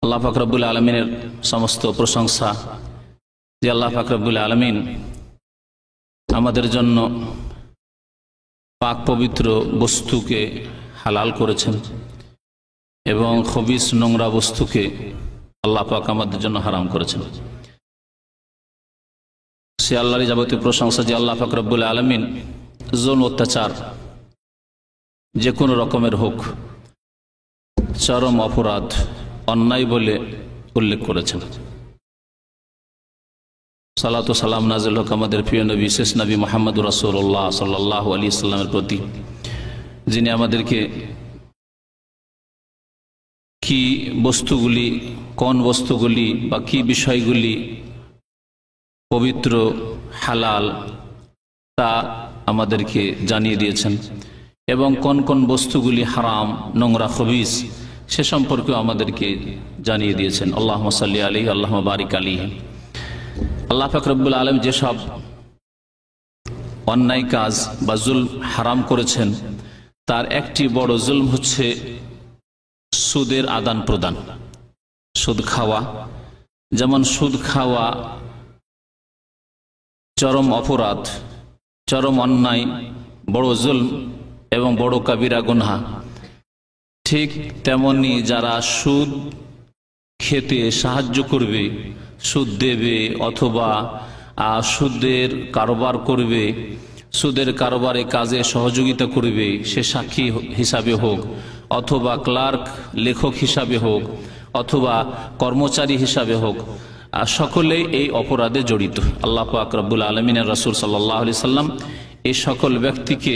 আল্লাহ পাক রব্বুল আলমিনের সমস্ত প্রশংসা যে আল্লাহ পাক রব্বুল আলমিন আমাদের জন্য পাক পবিত্র বস্তুকে হালাল করেছেন এবং খবিস নোংরা বস্তুকে আল্লাহ পাক আমাদের জন্য হারাম করেছেন। সে আল্লাহরই যাবতীয় প্রশংসা যে আল্লাহ পাক রব্বুল আলমিন জুলম অত্যাচার যে কোনো রকমের হোক চরম অপরাধ অন্যায় বলে উল্লেখ করেছেন। সালাত ও সালাম নাজিল হোক আমাদের প্রিয় নবী শেষ নবী মুহাম্মদুর রাসূলুল্লাহ সাল্লাল্লাহু আলাইহি সাল্লামের প্রতি, যিনি আমাদেরকে কি বস্তুগুলি, কোন বস্তুগুলি বা কি বিষয়গুলি পবিত্র হালাল তা আমাদেরকে জানিয়ে দিয়েছেন এবং কোন কোন বস্তুগুলি হারাম নোংরা খবিস সে সম্পর্কেও আমাদেরকে জানিয়ে দিয়েছেন। আল্লাহুম্মা সাল্লি আলাইহি আল্লাহুম্মা বারিক আলাইহি। আল্লাহ পাক রব্বুল আলামিন যেসব অন্যায় কাজ বা জুলম হারাম করেছেন তার একটি বড় জুলম হচ্ছে সুদের আদান প্রদান, সুদ খাওয়া। যেমন সুদ খাওয়া চরম অপরাধ, চরম অন্যায়, বড় জুলম এবং বড় কাবিরা গুনাহ, ঠিক তেমনি যারা সুদ খেতে সাহায্য করবে, সুদ দেবে অথবা সুদের কারবার করবে, সুদের কারবারে কাজে সহযোগিতা করবে, সে সাক্ষী হিসাবে হোক অথবা ক্লার্ক লেখক হিসাবে হোক অথবা কর্মচারী হিসাবে হোক, সকলেই এই অপরাধে জড়িত। আল্লাহ পাক রব্বুল আলমিনের রাসূল সাল্লাল্লাহু আলাইহি সাল্লাম এই সকল ব্যক্তিকে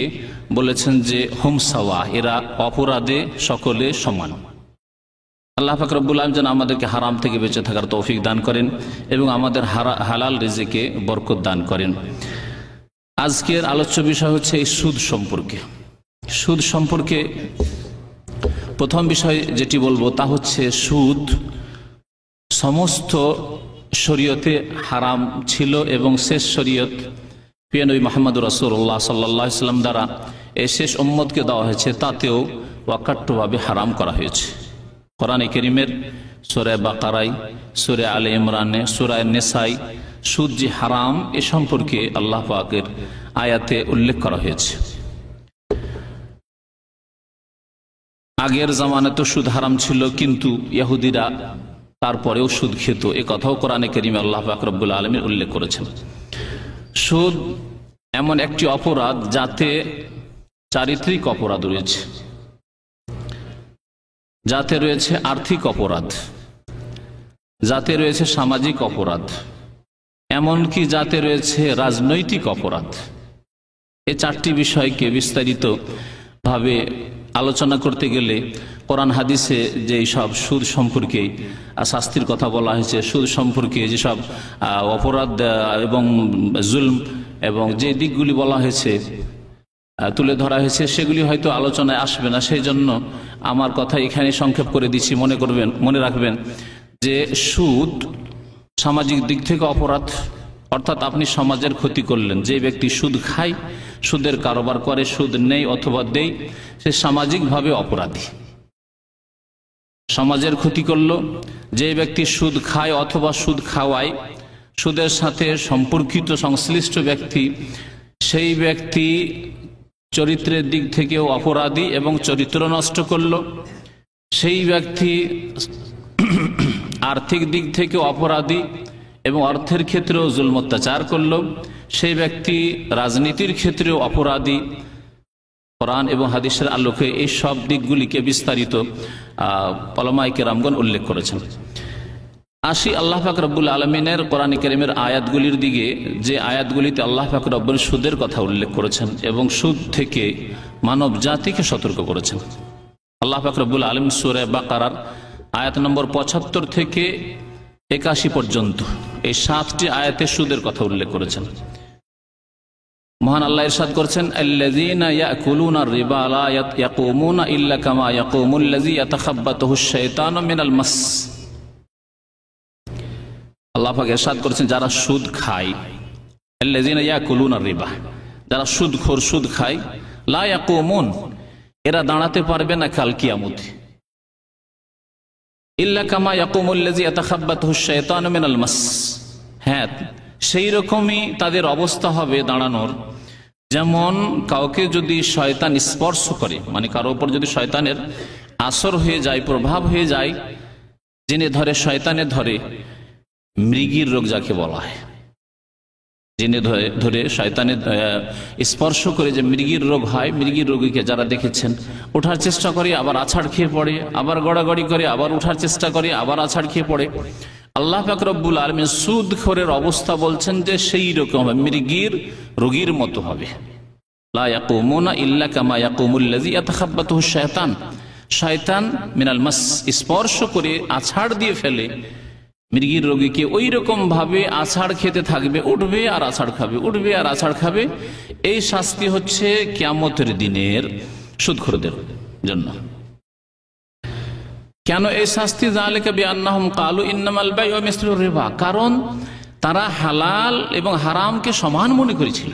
বলেছেন যে হুম সাওয়া, এরা অপরাধে সকলে সমান। আল্লাহ পাক রব্বুল আলামিন যেন আমাদেরকে হারাম থেকে বেঁচে থাকার তৌফিক দান করেন এবং আমাদের হালাল রিজিকে বরকত দান করেন। আজকের আলোচ্য বিষয় হচ্ছে এই সুদ সম্পর্কে। সুদ সম্পর্কে প্রথম বিষয় যেটি বলবো তা হচ্ছে সুদ সমস্ত শরীয়তে হারাম ছিল এবং শেষ শরীয়ত প্রিয় নবী মুহাম্মদুর রাসূলুল্লাহ সাল্লাল্লাহু আলাইহি সাল্লাম দ্বারা এই শেষ উম্মতকে দেওয়া হয়েছে, তাতেও অকাট্যভাবে হারাম করা হয়েছে। কোরআনে কারীমের সূরা বাকারায়, সূরা আলে ইমরানে, সূরা নিসায় সুদ যে হারাম এ সম্পর্কে আল্লাহ পাকের আয়াতে উল্লেখ করা হয়েছে। আগের জামানায় তো সুদ হারাম ছিল, কিন্তু ইহুদিরা তারপরেও সুদ খেত, এ কথাও কোরআনে কারীমে আল্লাহ পাক রব্বুল আলামিন উল্লেখ করেছেন। সুদ এমন একটি অপরাধ যাতে চারিত্রিক অপরাধ রয়েছে, যাতে রয়েছে আর্থিক অপরাধ, যাতে রয়েছে সামাজিক অপরাধ, এমনকি যাতে রয়েছে রাজনৈতিক অপরাধ। এই চারটি বিষয়কে বিস্তারিত ভাবে আলোচনা করতে গেলে কোরআন হাদিসে যে সব সুদ সম্পর্কে শাস্তির কথা বলা হয়েছে, সুদ সম্পর্কে যেসব অপরাধ এবং জুলম এবং যে দিকগুলি বলা হয়েছে, তুলে ধরা হয়েছে, সেগুলি হয়তো আলোচনায় আসবে না। সেই জন্য আমার কথা এখানে সংক্ষেপ করে দিচ্ছি। মনে রাখবেন যে সুদ সামাজিক দিক থেকে অপরাধ, অর্থাৎ আপনি সমাজের ক্ষতি করলেন। যে ব্যক্তি সুদ খায়, সুদের কারবার করে, সুদ নেই অথবা দেয়, সে সামাজিকভাবে অপরাধী, সমাজের ক্ষতি করল। যে ব্যক্তি সুদ খায় অথবা সুদ খাওয়ায়, সুদের সাথে সম্পর্কিত সংশ্লিষ্ট ব্যক্তি, সেই ব্যক্তি চরিত্রের দিক থেকেও অপরাধী এবং চরিত্র নষ্ট করল। সেই ব্যক্তি আর্থিক দিক থেকেও অপরাধী এবং অর্থের ক্ষেত্রেও জুলম অত্যাচার করল। সেই ব্যক্তি রাজনীতির ক্ষেত্রেও অপরাধী। কোরআন এবং হাদিসের আলোকে এই সব দিকগুলিকে বিস্তারিত উলামায়ে কেরামগণ উল্লেখ করেছেন। আসি আল্লাহ পাক রব্বুল আলামিনের কোরআন কারীমের আয়াতগুলির দিকে, যে আয়াতগুলিতে আল্লাহ পাক রব্বুল সুদের কথা উল্লেখ করেছেন এবং সুদ থেকে মানব জাতিকে সতর্ক করেছেন। আল্লাহ পাক রব্বুল আলামিন সূরা বাকারার আয়াত নম্বর ৭৫ থেকে ৮১ পর্যন্ত এই ৭টি আয়াতে সুদের কথা উল্লেখ করেছেন। মহান আল্লাহ ইরশাদ করেছেন, আল্লাযীনা ইয়াকুলুনার রিবা লা ইয়াকুমুনা ইল্লা কামা ইয়াকুমুল্লাযী ইয়াতাখাব্বাতুহুশ শাইতানু মিনাল মাস। আল্লাহ পাক ইরশাদ করেছেন, যারা সুদ খায়, আল্লাযীনা ইয়াকুলুনার রিবা, যারা সুদখোর, সুদ খায়, লা ইয়াকুমুন, এরা দাঁড়াতে পারবে না কাল কিয়ামতে। ইল্লা কামা ইয়াকুমুল্লাযী ইয়াতাখাব্বাতুহু শাইতানু মিনাল মাস। হ্যাঁ, সেই রকমই তাদের অবস্থা হবে দাঁড়ানোর, যেমন কাউকে যদি শয়তান স্পর্শ করে, মানে কারো উপর যদি শয়তানের আসর হয়ে যায়, প্রভাব হয়ে যায়, যিনি ধরে শয়তানে ধরে, মৃগীর রোগ যাকে বলা হয়, যিনি ধরে শয়তানে স্পর্শ করে যে মৃগীর রোগ হয়, মৃগীর রোগীকে যারা দেখেছেন ওঠার চেষ্টা করে আবার আছাড় খেয়ে পড়ে, আবার গড়াগড়ি করে আবার উঠার চেষ্টা করে আবার আছাড় খেয়ে পড়ে। আল্লাহ পাক রব্বুল আলামিন সুদখোরের অবস্থা বলছেন যে সেই রকম হবে, মৃগীর রোগীর মতো হবে। লা ইয়াকুমুনা ইল্লা কামা ইয়াকুমুল্লাযী ইয়াতাখাব্বাতুহু শায়তান। শয়তান মিনাল মাস স্পর্শ করে আছাড় দিয়ে ফেলে মৃগীর রোগীকে, ওই রকম ভাবে আছাড় খেতে থাকবে, উঠবে আর আছাড় খাবে, উঠবে আর আছাড় খাবে। এই শাস্তি হচ্ছে কিয়ামতের দিনের সুদখোরদের জন্য। কেন এই শাস্তি? যালিকা বিআন্নাহুম ক্বালু ইন্নামাল বাইউ মিসলুর রিবা, কারণ তারা হালাল এবং হারামকে সমান মনে করেছিল।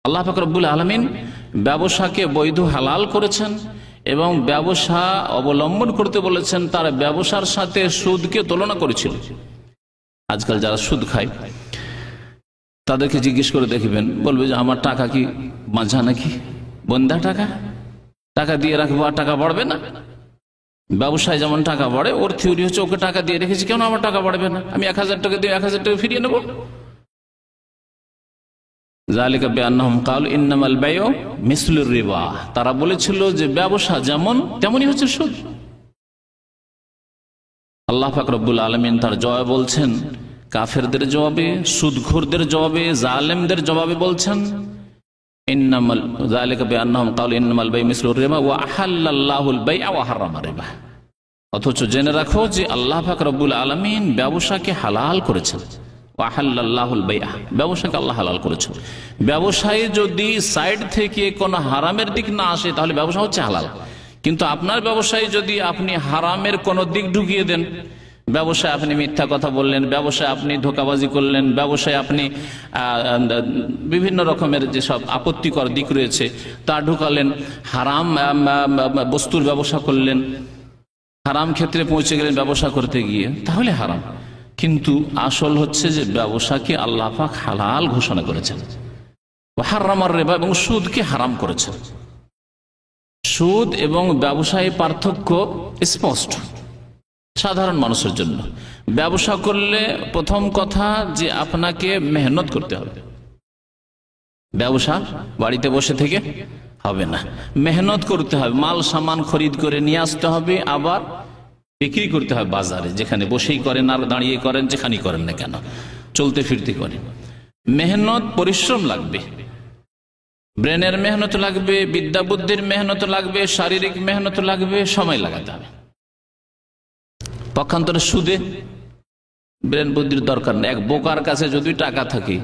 আল্লাহ পাক রব্বুল আলামিন ব্যবসাকে বৈধ হালাল করেছেন এবং ব্যবসা অবলম্বন করতে বলেছেন, তার ব্যবসার সাথে সুদকে তুলনা করেছিল। আজকাল যারা সুদ খায় তাদেরকে জিজ্ঞেস করে দেখবেন, বলবে যে আমার টাকা কি বাঁধা নাকি, বন্ধা টাকা, টাকা দিয়ে রাখবো আর টাকা বাড়বে না। ব্যবসায় যেমন টাকা বাড়ে, ওর থিওরি হচ্ছে ওকে টাকা দিয়ে রেখেছি, কেন আমার টাকা বাড়বে না, আমি 1000 টাকা দিয়ে 1000 টাকা ফিরিয়ে নেবো। যালিকা বিআন্নাহুম ক্বালু ইন্নামাল বাইউ মিসলুর রিবা, তারা বলেছিল যে ব্যবসা যেমন তেমনই হচ্ছে সুদ। আল্লাহ পাক রব্বুল আলামিন তার জবাবে বলছেন, কাফেরদের জবাবে, সুদখোরদের জবাবে, জালেমদের জবাবে বলছেন, ইন্নামাল যালিকা বিআন্নাহুম ক্বালু ইন্নামাল বাইউ মিসলুর রিবা ওয়া আহাল্লাল্লাহুল বাই'a ওয়া হারামা রিবা। অথচ জেনে রাখো যে আল্লাহ পাক রব্বুল আলামিন ব্যবসাকে হালাল করেছেন, ব্যবসাকে আল্লাহ হালাল করেছেন। ব্যবসায় যদি সাইড থেকে কোনো হারামের দিক না আসে তাহলে ব্যবসা হচ্ছে হালাল, কিন্তু আপনার ব্যবসায় যদি আপনি হারামের কোনো দিক ঢুকিয়ে দেন, ব্যবসায় আপনি মিথ্যা কথা বললেন, ব্যবসায় আপনি ধোঁকাবাজি করলেন, ব্যবসায় আপনি বিভিন্ন রকমের যেসব আপত্তিকর দিক রয়েছে তা ঢুকালেন, হারাম বস্তুর ব্যবসা করলেন, হারাম ক্ষেত্রে পৌঁছে গেলেন ব্যবসা করতে গিয়ে, তাহলে হারাম। কিন্তু আসল হচ্ছে যে ব্যবসাকে আল্লাহ পাক হালাল ঘোষণা করেছেন, হারামার রিবা, এবং সুদকে হারাম করেছেন। সুদ এবং ব্যবসায় পার্থক্য স্পষ্ট সাধারণ মানুষের জন্য। ব্যবসা করলে প্রথম কথা যে আপনাকে মেহনত করতে হবে, ব্যবসা বাড়িতে বসে থেকে হবে না, মেহনত করতে হবে, মাল সামান খরিদ করে নিয়ে আসতে হবে, আবার বিক্রি করতে হয় বাজারে, যেখানে বসেই করেন আর দাঁড়িয়ে করেন, যেখানেই করেন না কেন, চলতে ফিরতে করেন। মেহনত পরিশ্রম লাগবে, ব্রেনের মেহনত লাগবে, বিদ্যা বুদ্ধির মেহনত লাগবে, শারীরিক মেহনত লাগবে, সময় লাগাতে হবে। পক্ষান্তরে সুদে ব্রেন বুদ্ধির দরকার নেই। এক বোকার কাছে যদি টাকা থাকে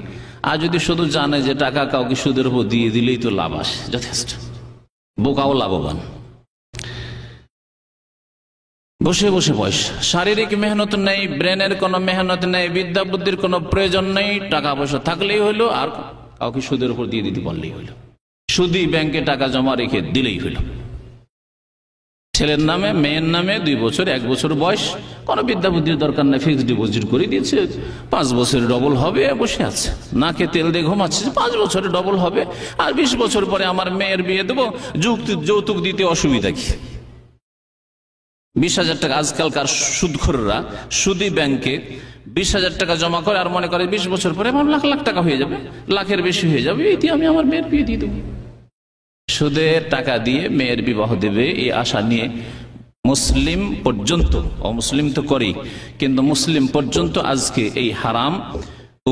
আর যদি শুধু জানে যে টাকা কাউকে সুদের উপর দিয়ে দিলেই তো লাভ আসে, যথেষ্ট, বোকাও লাভবান। বসে বসে পয়সা, শারীরিক মেহনত নেই, ব্রেনের কোনো মেহনত নেই, বিদ্যা বুদ্ধির কোনো প্রয়োজন নেই, টাকা পয়সা থাকলেই হইলো আর কাউকে সুদের উপর দিয়ে দিতে পারলেই হইলো, সুদী ব্যাংকে টাকা জমা রেখে দিলেই হইলো। ছেলের নামে মেয়ের নামে 2 বছর 1 বছর বয়স, কোনো বিদ্যা বুদ্ধির দরকার নেই, ফিক্সড ডিপোজিট করে দিয়েছে, 5 বছরে ডবল হবে, বসে আছে, নাকে তেল দিয়ে ঘুমাচ্ছে, 5 বছরে ডবল হবে, আর 20 বছর পরে আমার মেয়ের বিয়ে দেবো, যৌতুক দিতে অসুবিধা কি? 20,000 টাকা আজকালকার সুদখোররা সুদী ব্যাংকে 20,000 টাকা জমা করে আর মনে করে 20 বছর পরে আমার লাখ লাখ টাকা হয়ে যাবে, লাখের বেশি হয়ে যাবে, এতে আমি আমার মেয়ের বিয়ে দিয়ে দেবো। সুদের টাকা দিয়ে মেয়ের বিবাহ দেবে এই আশা নিয়ে মুসলিম পর্যন্ত, অমুসলিম তো করেই, কিন্তু মুসলিম পর্যন্ত আজকে এই হারাম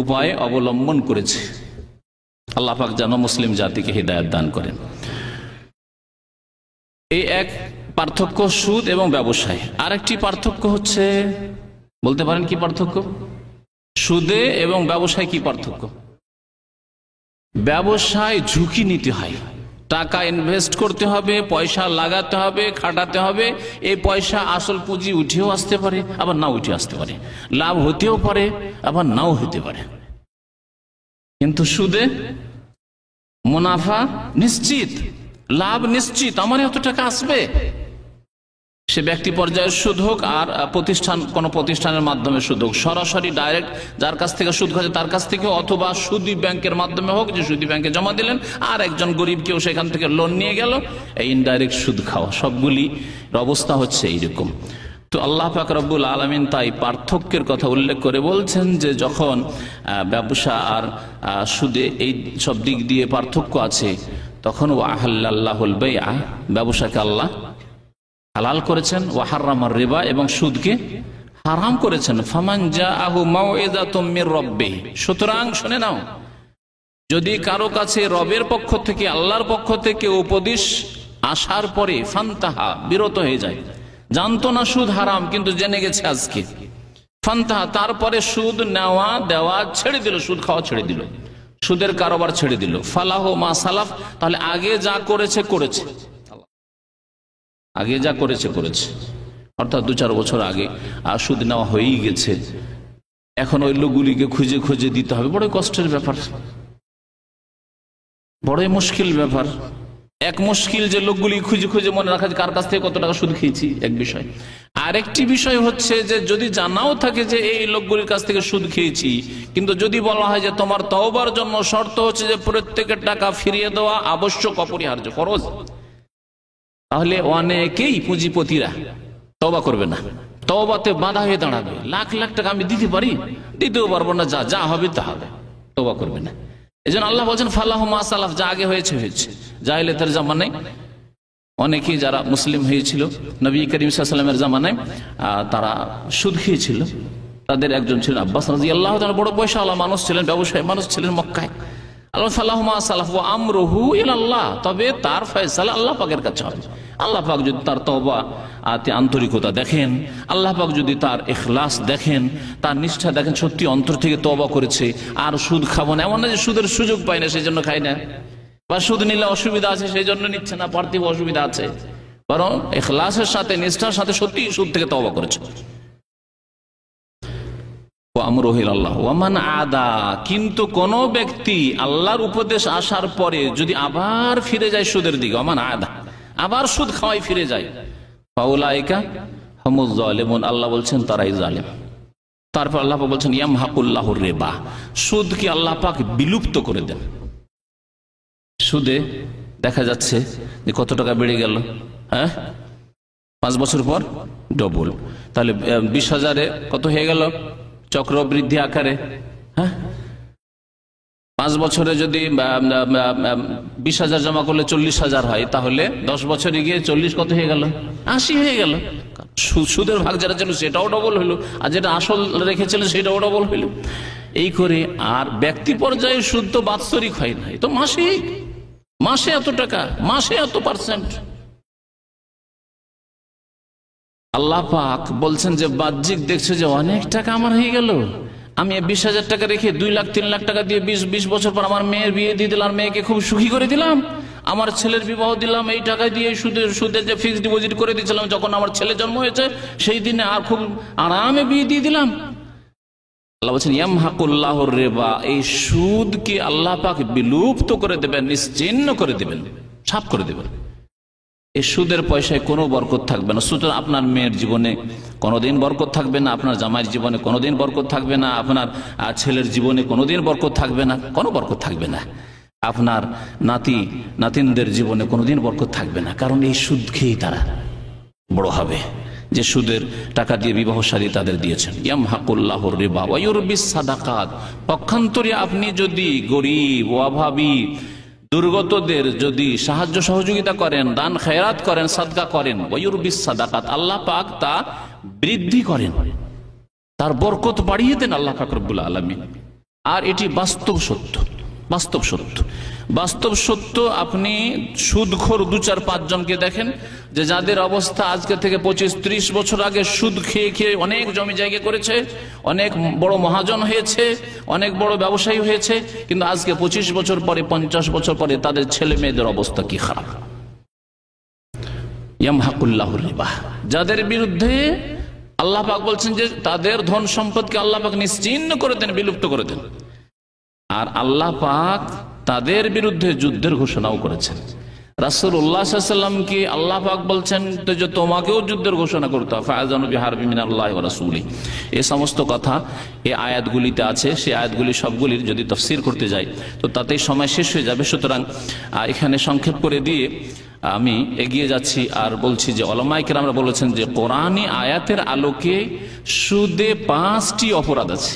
উপায় অবলম্বন করেছে। আল্লাহ পাক যেন মুসলিম জাতিকে হিদায়াত দান করেন। এই এক পার্থক্য সুদ এবং ব্যবসায়। আরেকটি পার্থক্য হচ্ছে, বলতে পারেন কি পার্থক্য? সুদে এবং ব্যবসায় কি পার্থক্য? ব্যবসায় ঝুঁকি নিতে হয়, টাকা ইনভেস্ট করতে হবে, পয়সা লাগাতে হবে, খাটাতে হবে, এই পয়সা আসল পুঁজি উঠেও আসতে পারে আবার নাও উঠে আসতে পারে, লাভ হতেও পারে আবার নাও হতে পারে। কিন্তু সুদে মুনাফা নিশ্চিত, লাভ নিশ্চিত, আমার এত টাকা আসবে, সে ব্যক্তি পর্যায়ের সুদ হোক আর কোন প্রতিষ্ঠানের মাধ্যমে সুদ হোক, সরাসরি ডাইরেক্ট যার কাছ থেকে সুদ খাচ্ছে তার কাছ থেকে, অথবা সুদী ব্যাংকের মাধ্যমে হোক, যে সুদী ব্যাংকে জমা দিলেন আর একজন গরিব কেউ সেখান থেকে লোন নিয়ে গেল, এই ইনডাইরেক্ট সুদ খাওয়া, সবগুলি অবস্থা হচ্ছে এইরকম। তো আল্লাহ পাক রব্বুল আলামিন তাই পার্থক্যের কথা উল্লেখ করে বলছেন যে যখন ব্যবসা আর সুদে এই সব দিক দিয়ে পার্থক্য আছে, তখন ওয়াহাল্লাল্লাহুল বাইআ, ব্যবসাকে আল্লাহ হালাল করেছেন, ওয়া হারামার রিবা, এবং সুদকে হারাম করেছেন। ফামান জাআহু মাউইযাতুম মির রাব্বিহি, সুতরাং শুনে নাও, যদি কারো কাছে রবের পক্ষ থেকে, আল্লাহর পক্ষ থেকে উপদেশ আসার পরে ফান্তাহা, বিরত হয়ে যায়, জানতো না সুদ হারাম কিন্তু জেনে গেছে আজকে, ফান্তাহা, তারপরে সুদ নেওয়া দেওয়া ছেড়ে দিল, সুদ খাওয়া ছেড়ে দিল, সুদের কারবার ছেড়ে দিল, ফালাহু মা সালাফ, তাহলে আগে যা করেছে করেছে, আগে যা করেছে করেছে, অর্থাৎ 2-4 বছর আগে সুদ নেওয়া হয়েই গেছে, এখন ওই লোকগুলিকে খুঁজে খুঁজে দিতে হবে, বড় কষ্টের ব্যাপার, বড় মুশকিল ব্যাপার। এক মুশকিল যে লোকগুলি খুঁজে খুঁজে মনে রাখা কার কাছ থেকে কত টাকা সুদ খেয়েছি, এক বিষয়। আরেকটি বিষয় হচ্ছে যে যদি জানাও থাকে যে এই লোকগুলির কাছ থেকে সুদ খেয়েছি, কিন্তু যদি বলা হয় যে তোমার তওবার জন্য শর্ত হচ্ছে যে প্রত্যেকের টাকা ফিরিয়ে দেওয়া আবশ্যক, অপরিহার্য, ফরজ, তাহলে অনেকেই পুঁজিপতিরা তওবা করবে না, তওবাতে বাধা হয়ে দাঁড়াবে। লাখ লাখ টাকা আমি দিতে পারি, দিতেও পারবো না, যা যা হবে তা হবে, তওবা করবে না। এই জন্য আল্লাহ বলছেন ফালাহু মা সালাফ, যা আগে হয়েছে হয়েছে। জাহিলিয়াতের জামানায় অনেকেই যারা মুসলিম হয়েছিল নবী করিম সাল্লাল্লাহু আলাইহি ওয়াসাল্লামের জামানায়, তারা সুদ খেয়েছিল। তাদের একজন ছিলেন আব্বাস রাদিয়াল্লাহু তাআলা, বড় পয়সাওয়ালা মানুষ ছিলেন, ব্যবসায়ী মানুষ ছিলেন মক্কায়। আল্লাহ ফালাহু মা সালাফ ওয়া আমরুহু ইলাল্লাহ, তবে তার ফয়সালা আল্লাহ পাকের কাছে হবে। আল্লাহ পাক যদি তার তওবা আন্তরিকতা দেখেন, আল্লাহ পাক যদি তার ইখলাস দেখেন, তার নিষ্ঠা দেখেন, সত্যি অন্তর থেকে তওবা করেছে আর সুদ খাবো না, এমন না যে সুদের সুযোগ পায় না সেই জন্য খাই না, বা সুদ নিলে অসুবিধা আছে সেই জন্য নিচ্ছে না, পার্থিব অসুবিধা আছে, বরং ইখলাসের সাথে, নিষ্ঠার সাথে সত্যি সুদ থেকে তওবা করেছে। কিন্তু কোন ব্যক্তি আল্লাহর উপদেশ আসার পরে যদি আবার ফিরে যায় সুদের দিকে, ওমান আদা, আবার সুদ খাওয়াই ফিরে যায়, ফাউলাইকা হুমুজ জালিমুন, আল্লাহ বলছেন তারাই জালেম। তারপর আল্লাহ পাক বলছেন ইয়ামহাকুল্লাহুর রিবা, সুদকে আল্লাহ পাক বিলুপ্ত করে দেন। সুদে দেখা যাচ্ছে যে কত টাকা বেড়ে গেল, হ্যাঁ, 5 বছর পর ডবল, তাহলে 20,000-এ কত হয়ে গেল চক্রবৃদ্ধি আকারে, হ্যাঁ, 5 বছরে যদি 20,000 জমা করলে 40,000 হয়, তাহলে 10 বছরে গিয়ে 40 কত হয়ে গেল, 80 হয়ে গেল। সুদের ভাগ যেটা ছিল সেটাও ডবল হইল, আর যেটা আসল রেখেছিলেন সেটাও ডবল হইল, এই করে। আর ব্যক্তি পর্যায়ে সুদ তো বাৎসরিক হয় না, তো মাসিক, মাসে এত টাকা, মাসে এত %। আল্লাহ পাক বলছেন যে বাহ্যিক দেখছে যে অনেক টাকা আমার হয়ে গেল, আমি 20,000 টাকা রেখে 2 লাখ 3 লাখ টাকা দিয়ে 20 বছর পর আমার মেয়ের বিয়ে দিয়ে দিলাম, মেয়েকে খুব সুখী করে দিলাম, আমার ছেলের বিবাহ দিলাম এই টাকা দিয়ে, সুদের যে ফিক্সড ডিপোজিট করে দিয়েছিলাম যখন আমার ছেলে জন্ম হয়েছে সেই দিনে, আর খুব আরামে বিয়ে দিয়ে দিলাম। আল্লাহ বলছেন ইয়ামহাকুল্লাহুর রিবা, এই সুদকে আল্লাহ পাক বিলুপ্ত করে দেবেন, নিশ্চিহ্ন করে দেবেন, সাফ করে দেবেন। এই সুদের পয়সায় কোনো বরকত থাকবে না। সুতরাং আপনার মেয়ের জীবনে কোনোদিন বরকত থাকবে না, আপনার জামাইয়ের জীবনে কোনোদিন বরকত থাকবে না, আপনার ছেলের জীবনে কোনোদিন বরকত থাকবে না, কোনো বরকত থাকবে না, আপনার নাতিনদের জীবনে কোনোদিন বরকত থাকবে না। কারণ এই সুদ খেয়েই তারা বড় হবে, যে সুদের টাকা দিয়ে বিবাহ শাদী তাদের দিয়েছেন। ইয়ামহাকুল্লাহুর রিবা ওয়া ইউরবিস সাদাকাত, পক্ষান্তরে আপনি যদি গরিব, অভাবী, দুর্গতদের যদি সাহায্য সহযোগিতা করেন, দান খেরাত করেন, সাদকা করেন, ওয়া ইউরবিস সাদাকাত, আল্লাহ পাক তা বৃদ্ধি করেন, তার বরকত বাড়িয়ে দেন আল্লাহ পাক রব্বুল আলামিন। আর এটি বাস্তব সত্য, বাস্তব সত্য, বাস্তব সত্য। আপনি সুদখোর 2-4-5 জনকে দেখেন যে যাদের অবস্থা আজকে থেকে 25-30 বছর আগে সুদ খেয়ে খেয়ে অনেক জমি জায়গা করেছে, অনেক বড় মহাজন হয়েছে, অনেক বড় ব্যবসায়ী হয়েছে, কিন্তু আজকে 25 বছর পরে, 50 বছর পরে তাদের ছেলে মেয়েদের অবস্থা কি খারাপ। ইয়ামহাকুল্লাহুর রিবা, যাদের বিরুদ্ধে আল্লাহ পাক বলছেন যে তাদের ধন সম্পদকে আল্লাহ পাক নিশ্চিহ্ন করে দেন, বিলুপ্ত করে দেন। আর আল্লাহ পাক তাদের বিরুদ্ধে যুদ্ধের ঘোষণাও করেছেন। রাসূলুল্লাহ সাল্লাল্লাহু আলাইহি ওয়াসাল্লামকে আল্লাহ পাক বলছেন তো যে তোমাকেও যুদ্ধের ঘোষণা করতে হবে, ফাআযানু বিহারবি মিনাল্লাহি ওয়া রাসূলিহি। এই সমস্ত কথা এই আয়াতগুলিতে আছে। সেই আয়াতগুলি সবগুলির যদি তাফসীর করতে যাই তো তাতেই সময় শেষ হয়ে যাবে। সুতরাং এখানে সংক্ষেপ করে দিয়ে আমি এগিয়ে যাচ্ছি আর বলছি যে উলামায়ে কেরামরা বলেছেন যে কোরআনী আয়াতের আলোকে সুদে 5টি অপরাধ আছে,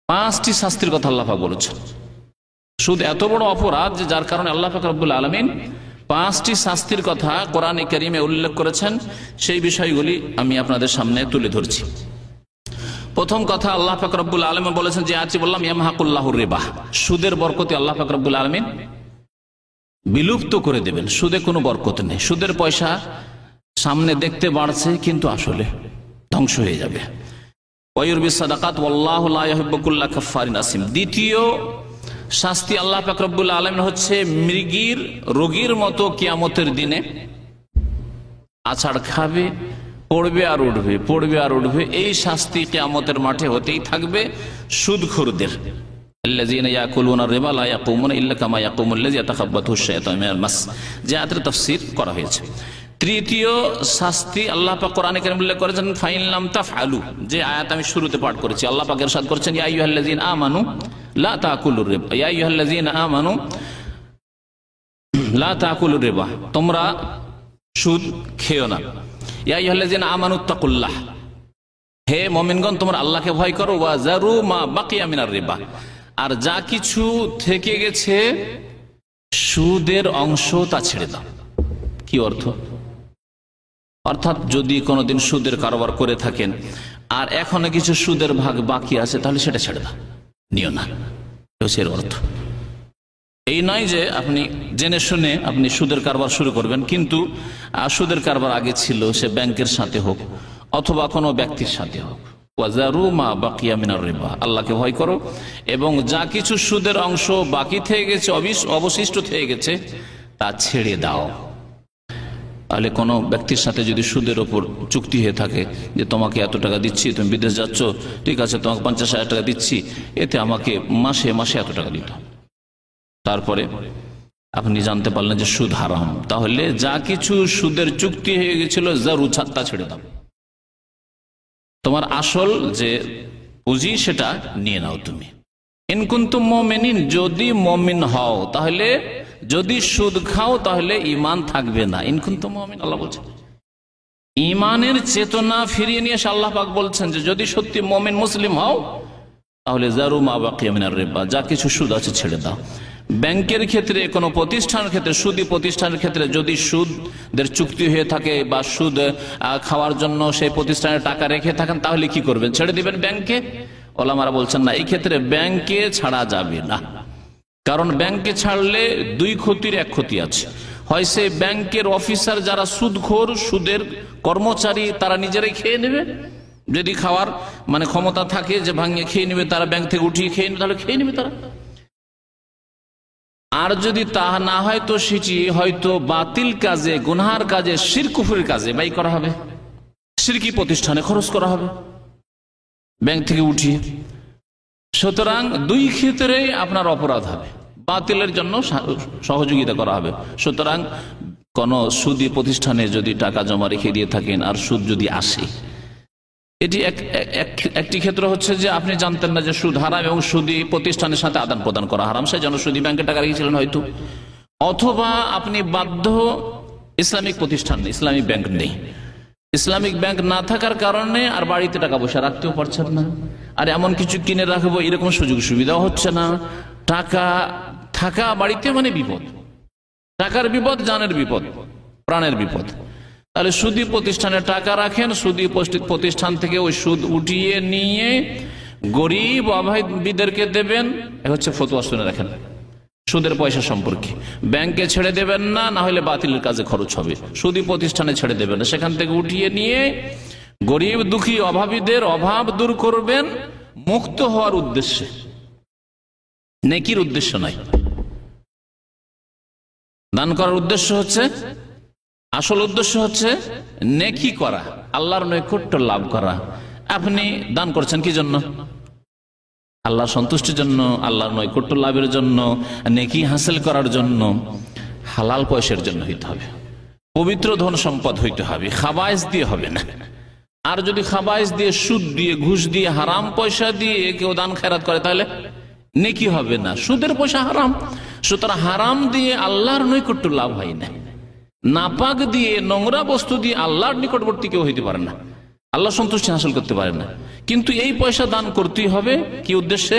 5টি শাস্তির কথা আল্লাহ পাক বলেছেন। সুদ এত বড় অপরাধ যে যার কারণে আল্লাহ পাক রব্বুল আলামিন 5টি শাস্তির কথা কোরআনে কারীমে উল্লেখ করেছেন। সেই বিষয়গুলি আমি আপনাদের সামনে তুলে ধরছি। প্রথম কথা, আল্লাহ পাক রব্বুল আলামিন বলেছেন যে আজকে বললাম ইয়ামহাকুল্লাহুর রিবা, সুদের বরকতে আল্লাহ পাক রব্বুল আলামিন বিলুপ্ত করে দেবেন। সুদে কোনো বরকত নেই। সুদের পয়সা সামনে দেখতে বাড়ছে কিন্তু আসলে ধ্বংস হয়ে যাবে। ওয়ায়ুরবি সাদাকাত ওয়াল্লাহু লা ইউহিব্বু কুল্লা কাফফারিন আসিম। দ্বিতীয় শাস্তি আল্লাহ পাক রব্বুল আলামিন হচ্ছে মৃগীর রোগীর মতো কিয়ামতের দিনে আছাড় খাবে, পড়বে আর উঠবে, পড়বে আর উঠবে। এই শাস্তি কিয়ামতের মাঠে হতেই থাকবে সুদখোরদের। আল্লাযীনা ইয়াকুলুনা রিবা লা ইয়াকুমুনা ইল্লা কামা ইয়াকুমুল্লাযী ইয়াতাখাব্বাতুহু শাইতানু মিনাল মাস, যে আয়াতের তাফসীর করা হয়েছে। তৃতীয় শাস্তি আল্লাহ পাক কোরআনে কারীমে উল্লেখ করেছেন ফাইন লাম তাফআলু, যে আয়াত আমি শুরুতে পাঠ করেছি। আল্লাহ পাক ইরশাদ করেছেন ইয়া আইয়ুহাল্লাযীনা আমানু লা তাকুলুর রিবা, ইয়া আইয়ুহাল্লাযীনা আমানু লা তাকুলুর রিবা, তোমরা সুদ খেও না। ইয়া আইয়ুহাল্লাযীনা আমানুত্তাকুল্লাহ, হে মুমিনগণ তোমরা আল্লাহকে ভয় করো। ওয়া যারু মা বাকিয়া মিনার রিবা, আর যা কিছু থেকে গেছে সুদের অংশ তা ছেড়ে দাও। কি অর্থ? অর্থাৎ যদি কোনোদিন সুদের কারবার করে থাকেন আর এখনো কিছু সুদের ভাগ বাকি আছে তাহলে সেটা ছেড়ে দাও, নিও না। এর অর্থ এই নয় যে আপনি জেনে শুনে আপনি সুদের কারবার শুরু করবেন, কিন্তু সুদের কারবার আগে ছিল, সে ব্যাংকের সাথে হোক অথবা কোনো ব্যক্তির সাথে হোক। ওয়াজারু মা বাকিয়া মিনার রিবা, আল্লাহকে ভয় করো এবং যা কিছু সুদের অংশ বাকি থেকে গেছে, অবশিষ্ট থেকে গেছে তা ছেড়ে দাও। তাহলে কোনো ব্যক্তির সাথে যদি সুদের ওপর চুক্তি হয়ে থাকে যে তোমাকে এত টাকা দিচ্ছি, তুমি বিদেশ যাচ্ছ, ঠিক আছে তোমাকে 50,000 টাকা দিচ্ছি, এতে আমাকে মাসে মাসে এত টাকা দিতে হবে। তারপরে আপনি জানতে পারলেন যে সুদ হারাম, তাহলে যা কিছু সুদের চুক্তি হয়ে গেছিল জারু ছাত্তা ছেড়ে দাও। তোমার আসল যে পুঁজি সেটা নিয়ে নাও তুমি। ইন কুনতুম মুমিনিন, যদি মুমিন হও, তাহলে যদি সুদ খাও তাহলে ঈমান থাকবে না। ইন কুনতুম মুমিন, আল্লাহ বলছেন ঈমানের চেতনা ফিরিয়ে নিয়ে এসে আল্লাহ পাক বলছেন যে যদি সত্যি মুমিন মুসলিম হও তাহলে জারু মা বাকিয়া মিনার রিবা, যা কিছু সুদ আছে ছেড়ে দাও। ব্যাংকের ক্ষেত্রে, কোনো প্রতিষ্ঠানের ক্ষেত্রে, সুদী প্রতিষ্ঠানের ক্ষেত্রে যদি সুদের চুক্তি হয়ে থাকে বা সুদ খাওয়ার জন্য সেই প্রতিষ্ঠানে টাকা রেখে থাকেন তাহলে কি করবেন? ছেড়ে দিবেন ব্যাংকে? ওলামারা বলছেন না, এই ক্ষেত্রে ব্যাংকে ছাড়া যাবে না। কারণ ব্যাংকে ছাড়লে দুই ক্ষতির এক ক্ষতি আছে। হয় সে ব্যাংকের অফিসার যারা সুদখোর, সুদের কর্মচারী, তারা নিজেরাই খেয়ে নেবে। যদি খাওয়ার ক্ষমতা থাকে যে ভাঙিয়ে খেয়ে নেবে, তারা ব্যাংক থেকে উঠিয়ে খেয়ে নেবে, তাহলে খেয়ে নেবে তারা। আর যদি তা না হয় তো সেটি হয়তো বাতিল কাজে, গুনহার কাজে, শিরক কুফরের কাজে ব্যয় করা হবে, শিরকি প্রতিষ্ঠানে খরচ করা হবে ব্যাংক থেকে উঠিয়ে। সুতরাং দুই ক্ষেত্রেই আপনার অপরাধ হবে, বাতিলের জন্য সহযোগিতা করা হবে। সুতরাং কোন সুদী প্রতিষ্ঠানে যদি টাকা জমা রেখে দিয়ে থাকেন আর সুদ যদি আসে, এটি একটি ক্ষেত্র হচ্ছে যে আপনি জানতেন না যে সুদ হারাম এবং সুদী প্রতিষ্ঠানের সাথে আদান প্রদান করা হারাম, সেই জন্য সুদী ব্যাংকে টাকা রেখেছিলেন হয়তো। অথবা আপনি বাধ্য, ইসলামিক প্রতিষ্ঠান, ইসলামিক ব্যাংক নেই, ইসলামিক ব্যাংক না থাকার কারণে আর বাড়িতে টাকা পয়সা রাখতেও পারছেন না, আর এমন কিছু কিনে রাখবো এরকম সুযোগ সুবিধাও হচ্ছে না। টাকা থাকা বাড়িতে বিপদ, টাকার বিপদ, জানের বিপদ, প্রাণের বিপদ। তাহলে সুদী প্রতিষ্ঠানে টাকা রাখেন, সুদী প্রতিষ্ঠান থেকে ওই সুদ উঠিয়ে নিয়ে গরিব অভাবীদেরকে দেবেন। হচ্ছে ফতোয়া শুনে রাখেন সুদের পয়সা সম্পর্কে। ব্যাংকে ছেড়ে দেবেন না, না হলে বাতিলের কাজে খরচ হবে। সুদী প্রতিষ্ঠানে ছেড়ে দেবেন না, সেখান থেকে উঠিয়ে নিয়ে গরিব দুঃখী অভাবীদের অভাব দূর করবেন মুক্ত হওয়ার উদ্দেশ্যে, নেকির উদ্দেশ্য নয়। দান করার উদ্দেশ্য হচ্ছে, আসল উদ্দেশ্য হচ্ছে নেকি করা, আল্লাহর নৈকট্য লাভ করা। আপনি দান করছেন কি জন্য? আল্লাহর সন্তুষ্টির জন্য, আল্লাহর নৈকট্য লাভের জন্য, নেকি হাসিল করার জন্য। হালাল পয়সার জন্য হইতে হবে, পবিত্র ধন সম্পদ হইতে হবে, খাবাইস দিয়ে হবে না। আর যদি খাবাইস দিয়ে, সুদ দিয়ে, ঘুষ দিয়ে, হারাম পয়সা দিয়ে কেউ দান খেরাত করে তাহলে নেকি হবে না। সুদের পয়সা হারাম, সুতরাং হারাম দিয়ে আল্লাহর নৈকট্য লাভ হয় না। নাপাক দিয়ে, নোংরা বস্তু দিয়ে আল্লাহর নিকটবর্তী কেউ হইতে পারে না, আল্লাহ সন্তুষ্টি হাসিল করতে পারে না। কিন্তু এই পয়সা দান করতেই হবে কি উদ্দেশ্যে?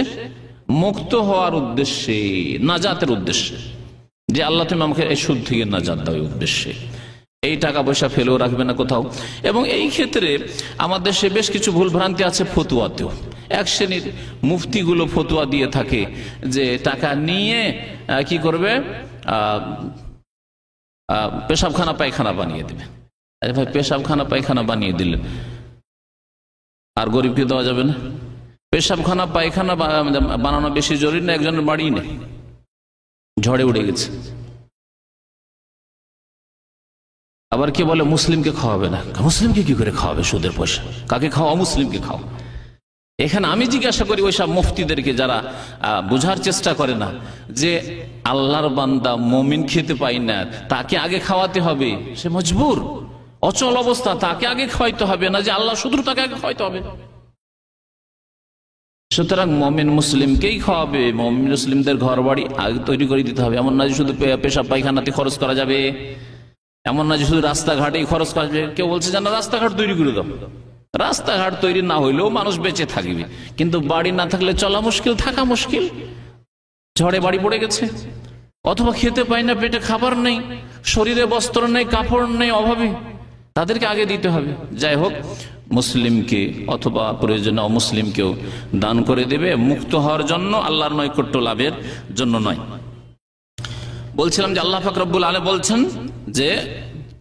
মুক্ত হওয়ার উদ্দেশ্যে, নাজাতের উদ্দেশ্যে, যে আল্লাহ তুমি আমাকে এই সুদ থেকে নাজাত দাও, এই উদ্দেশ্যে। এই টাকা পয়সা ফেলেও রাখবে না কোথাও। এবং এই ক্ষেত্রে আমাদের দেশে বেশ কিছু ভুল ভ্রান্তি আছে ফতুয়াতেও। এক শ্রেণীর মুফতিগুলো ফতুয়া দিয়ে থাকে যে টাকা নিয়ে কি করবে, পেশাবখানা পায়খানা বানিয়ে দেবে। আরে ভাই, পেশাবখানা পায়খানা বানিয়ে দিলেন আর গরিবকে দেওয়া যাবে না? পেশাবখানা পায়খানা বানানো বেশি জরুরি না? একজনের বাড়ি নেই, ঝড়ে উড়ে গেছে। আবার কে বলে মুসলিমকে খাওয়াবে না। মুসলিমকে কি করে খাওয়াবে সুদের পয়সা? কাকে খাওয়া? মুসলিমকে খাওয়া। এখানে আমি জিজ্ঞাসা করি ওইসব মুফতিদেরকে যারা বোঝার চেষ্টা করে না যে আল্লাহর বান্দা মুমিন খেতে পাই না, তাকে আগে খাওয়াতে হবে, সে মজবুর, অচল অবস্থা, তাকে আগে খাওয়াইতে হবে না যে আল্লাহ শুধু তাকে আগে খাওয়াইতে হবে। সুতরাং মুমিন মুসলিমকেই খাওয়াবে, মুমিন মুসলিমদের ঘর বাড়ি আগে তৈরি করে দিতে হবে। এমন না যে শুধু পেশাব পায়খানাতে খরচ করা যাবে, এমন না যে শুধু রাস্তাঘাটেই খরচ করা যাবে। কেউ বলছে যে না, রাস্তাঘাট তৈরি করে দাও। রাস্তাঘাট তৈরি না হইলেও মানুষ বেঁচে থাকবে, কিন্তু বাড়ি না থাকলে চলা মুশকিল, থাকা মুশকিল। ঝড়ে বাড়ি পড়ে গেছে, অথবা খেতে পায় না, পেটে খাবার নেই, শরীরে বস্ত্র নেই, কাপড় নেই, অভাবী, তাদেরকে আগে দিতে হবে। যাই হোক, মুসলিমকে অথবা প্রয়োজনে অমুসলিমকেও দান করে দেবে, মুক্ত হওয়ার জন্য, আল্লাহর নৈকট্য লাভের জন্য নয়। বলছিলাম যে আল্লাহ পাক রব্বুল আলামিন বলছেন যে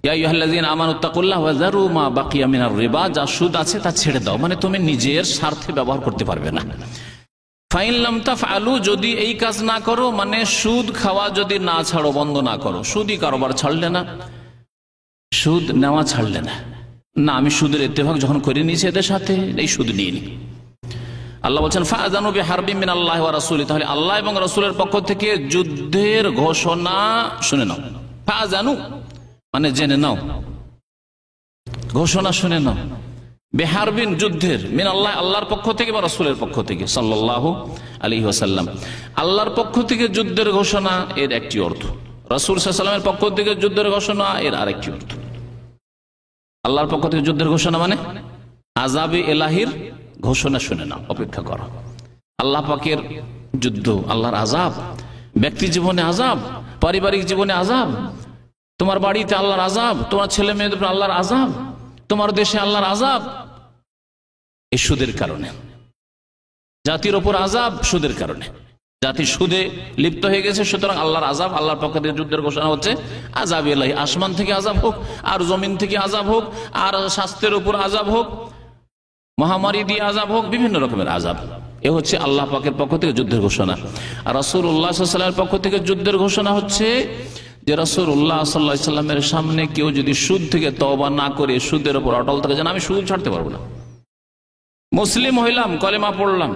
ইয়া আইয়ুহাল্লাযীনা আমানুত্তাকুল্লাহ ওয়া যারু মা বাকিয়া মিনার রিবা, যা সুদ আছে তা ছেড়ে দাও, মানে তুমি নিজের স্বার্থে ব্যবহার করতে পারবে না। ফাইন লাম তাফআলু, যদি এই কাজ না করো, মানে সুদ খাওয়া যদি না ছাড়ো, বন্ধ না করো, সুদি কারবার ছাড়লে না, সুদ নেওয়া ছাড়লে না, না আমি সুদের ইত্তেফাক যখন করে নিয়েছি এদের সাথে, এই সুদ নিয়ে নি। আল্লাহ বলছেন ফাআযানু বিহারবিন মিনাল্লাহি ওয়া রাসূলিহি, তাহলে আল্লাহ এবং রাসূলের পক্ষ থেকে যুদ্ধের ঘোষণা শুনে নাও। ফাআযানু মানে জেনে নাও, ঘোষণা শুনে নাও। বিহারবিন যুদ্ধের, মিনাল্লাহ আল্লাহর পক্ষ থেকে বা রাসূলের পক্ষ থেকে সাল্লাল্লাহু আলাইহি ওয়াসাল্লাম। আল্লাহর পক্ষ থেকে যুদ্ধের ঘোষণা এর একটি অর্থ, রাসূল সাল্লাল্লাহু আলাইহি ওয়াসাল্লামের পক্ষ থেকে যুদ্ধের ঘোষণা এর আরেকটি অর্থ। আল্লাহর পক্ষ থেকে যুদ্ধের ঘোষণা মানে আযাবে ইলাহির ঘোষণা শুনে নাও, অপেক্ষা করো। আল্লাহ পাকের যুদ্ধ, আল্লাহর আযাব, ব্যক্তি জীবনে আযাব, পারিবারিক জীবনে আযাব, তোমার বাড়িতে আল্লাহর আযাব, তোমার ছেলে মেয়েদের উপর আল্লাহর আযাব, তোমার দেশে আল্লাহর আযাব, এই সুদের কারণে। জাতির ওপর আযাব সুদের কারণে, জাতি সুদে লিপ্ত হয়ে গেছে, সুতরাং আল্লাহর আযাব, আল্লাহর পক্ষ থেকে যুদ্ধের ঘোষণা হচ্ছে আযাব ইলাহি, আসমান থেকে আযাব হোক, আর জমিন থেকে আযাব হোক, আর স্বাস্থ্যের উপর আযাব হোক, মহামারী দিয়ে আযাব হোক, বিভিন্ন রকমের আযাব। এ হচ্ছে আল্লাহ পাকের পক্ষ থেকে যুদ্ধের ঘোষণা। আর রাসূলুল্লাহ সাল্লাল্লাহু আলাইহি ওয়াসাল্লামের পক্ষ থেকে যুদ্ধের ঘোষণা হচ্ছে যে রাসূলুল্লাহ সাল্লাল্লাহু আলাইহি ওয়াসাল্লামের সামনে কেউ যদি সুদ থেকে তওবা না করে, সুদের উপর অটল থাকে, যেন আমি সুদ ছাড়তে পারবো না, মুসলিম হইলাম, কলেমা পড়লাম,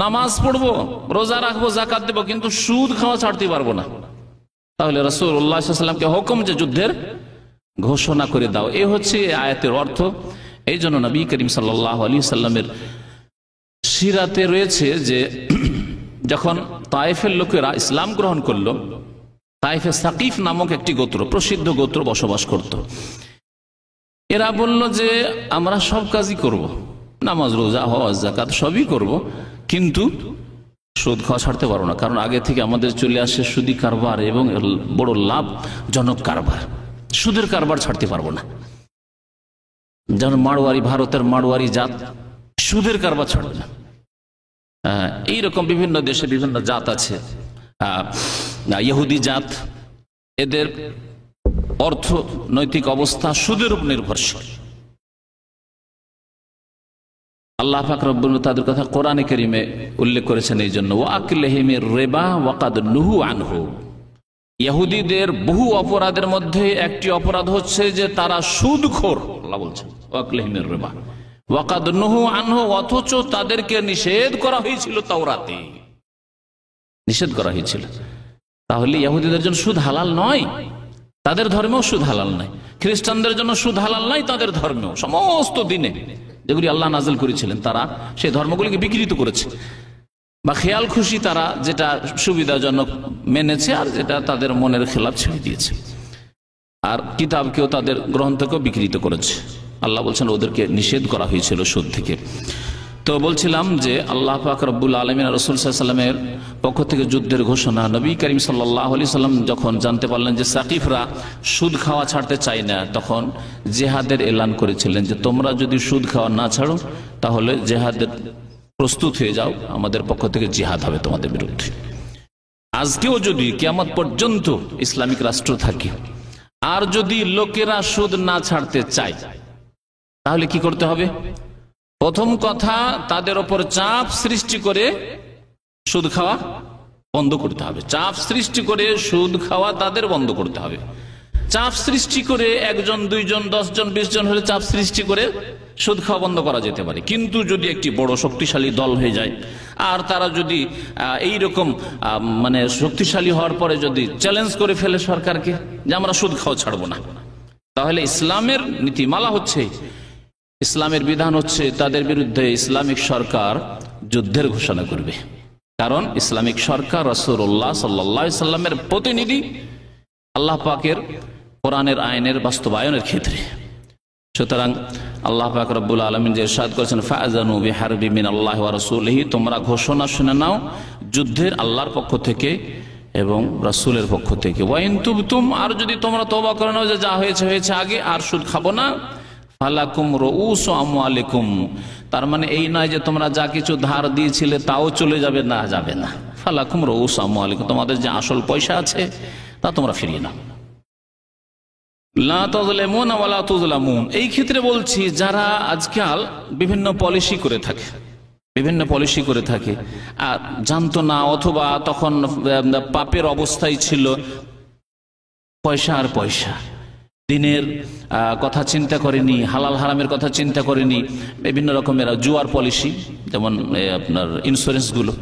নামাজ পড়বো, রোজা রাখবো, যাকাত দেবো, কিন্তু সুদ খাওয়া ছাড়তে পারবো না, তাহলে রাসূলুল্লাহ সাল্লাল্লাহু আলাইহি ওয়াসাল্লামকে হুকুম যে যুদ্ধের ঘোষণা করে দাও। এই হচ্ছে আয়াতের অর্থ। এই জন্য নবী করিম সাল্লাল্লাহু আলাইহি ওয়াসাল্লামের সিরাতে রয়েছে যে যখন তায়েফের লোকেরা ইসলাম গ্রহণ করলো, তায়েফে সাকিফ নামক একটি গোত্র, প্রসিদ্ধ গোত্র বসবাস করত। এরা বলল যে আমরা সব কাজই করব, নামাজ, রোজা, হজ, যাকাত সবই করব, কিন্তু সুদ খাওয়া ছাড়তে পারবো না, কারণ আগে থেকে আমাদের চলে আসে সুদি কারবার এবং বড় লাভজনক কারবার, সুদের কারবার ছাড়তে পারবো না। যেমন মারওয়ারি, ভারতের মারওয়ারি জাত সুদের কারবার ছাড়বে না। এইরকম বিভিন্ন দেশে বিভিন্ন জাত আছে, ইহুদি জাত, এদের অর্থনৈতিক অবস্থা সুদের উপর নির্ভরশীল। আল্লাহ পাক রব্বুল তাদের কথা কোরআনে কারীমে উল্লেখ করেছেন এই জন্য, ওয়াকিলহিমির রিবা ওয়াকাদ নুহু আনহু। ইহুদিদের বহু অপরাধের মধ্যে একটি অপরাধ হচ্ছে যে তারা সুদখোর। আল্লাহ বলছেন ওয়াকিলহিমির রিবা ওয়াকাদ নুহু আনহু, অথচ তাদেরকে নিষেধ করা হয়েছিল, তাওরাতে নিষেধ করা হয়েছিল। তাহলে ইহুদিদের জন্য সুদ হালাল নয়, তাদের ধর্মেও সুদ হালাল নয়। খ্রিস্টানদের জন্য সুদ হালাল নয়, তাদের ধর্মেও সমস্ত দিনে যেগুলি আল্লাহ নাযিল করেছিলেন তারা সেই ধর্মগুলিকে বিকৃত করেছে, বা খেয়াল খুশি তারা যেটা সুবিধাজনক মেনেছে আর যেটা তাদের মনের খেলাফ ছেড়ে দিয়েছে। আর কিতাবকেও তাদের গ্রন্থকেও বিকৃত করেছে। আল্লাহ বলছেন ওদেরকে নিষেধ করা হয়েছিল সুদ থেকে। তো বলছিলাম যে আল্লাহ পাক রব্বুল আলামিন রাসূল সাল্লাল্লাহু আলাইহি ওয়াসাল্লামের পক্ষ থেকে যুদ্ধের ঘোষণা, নবী করিম সাল্লাল্লাহু আলাইহি সাল্লাম যখন জানতে পারলেন যে সাকিফরা সুদ খাওয়া ছাড়তে চায় না, তখন জিহাদের এলান করেছিলেন যে তোমরা যদি সুদ খাওয়া না ছাড়ো তাহলে জিহাদের প্রস্তুত হয়ে যাও, আমাদের পক্ষ থেকে জিহাদ হবে তোমাদের বিরুদ্ধে। আজকেও যদি কিয়ামত পর্যন্ত ইসলামিক রাষ্ট্র থাকে আর যদি লোকেরা সুদ না ছাড়তে চায় তাহলে কি করতে হবে? প্রথম কথা, তাদের ওপর চাপ সৃষ্টি করে সুদ খাওয়া বন্ধ করতে হবে। চাপ সৃষ্টি করে সুদ খাওয়া তাদের বন্ধ করতে হবে। চাপ সৃষ্টি করে 1 জন 2 জন 10 জন 20 জন হলে চাপ সৃষ্টি করে সুদ খাওয়া বন্ধ করা যেতে পারে। কিন্তু যদি একটি বড় শক্তিশালী দল হয়ে যায় আর তারা যদি এইরকম মানে শক্তিশালী হওয়ার পরে যদি চ্যালেঞ্জ করে ফেলে সরকারকে যে আমরা সুদ খাওয়া ছাড়বো না, তাহলে ইসলামের নীতিমালা হচ্ছে, ইসলামের বিধান হচ্ছে তাদের বিরুদ্ধে ইসলামিক সরকার যুদ্ধের ঘোষণা করবে। কারণ ইসলামিক সরকার রাসূলুল্লাহ সাল্লাল্লাহু আলাইহি সাল্লামের প্রতিনিধি আল্লাহ পাকের কোরআনের আইনের বাস্তবায়নের ক্ষেত্রে। সুতরাং আল্লাহ পাক রব্বুল আলামিন যে ইরশাদ করেছেন ফাআযানু বিহারবি মিনাল্লাহি ওয়া রাসূলিহি, তোমরা ঘোষণা শুনে নাও যুদ্ধের আল্লাহর পক্ষ থেকে এবং রাসূলের পক্ষ থেকে। ওয়া ইন তুবতুম, আর যদি তোমরা তওবা করে নাও যে যা হয়েছে হয়েছে আগে আর সুদ খাবো না, ফালাকুম রউসু আমওয়ালিকুম, তার মানে এই নয় যে তোমরা যা কিছু ধার দিয়েছিলে তাও চলে যাবে, না যাবে না। ফালাকুম রউসু আমওয়ালিকুম, তোমাদের যে আসল পয়সা আছে তা তোমরা ফিরিয়ে নাও। লা তাযলিমুনা ওয়া লা তুযলামুন। এই ক্ষেত্রে বলছি যারা আজকাল বিভিন্ন পলিসি করে থাকে আর জানতো না, অথবা তখন পাপের অবস্থায় ছিল, পয়সা আর পয়সা, দিনের কথা চিন্তা করেনি, হালাল হারামের কথা চিন্তা করেনি, বিভিন্ন রকমের জুয়ার পলিসি, যেমন আপনার ইন্স্যুরেন্সগুলো,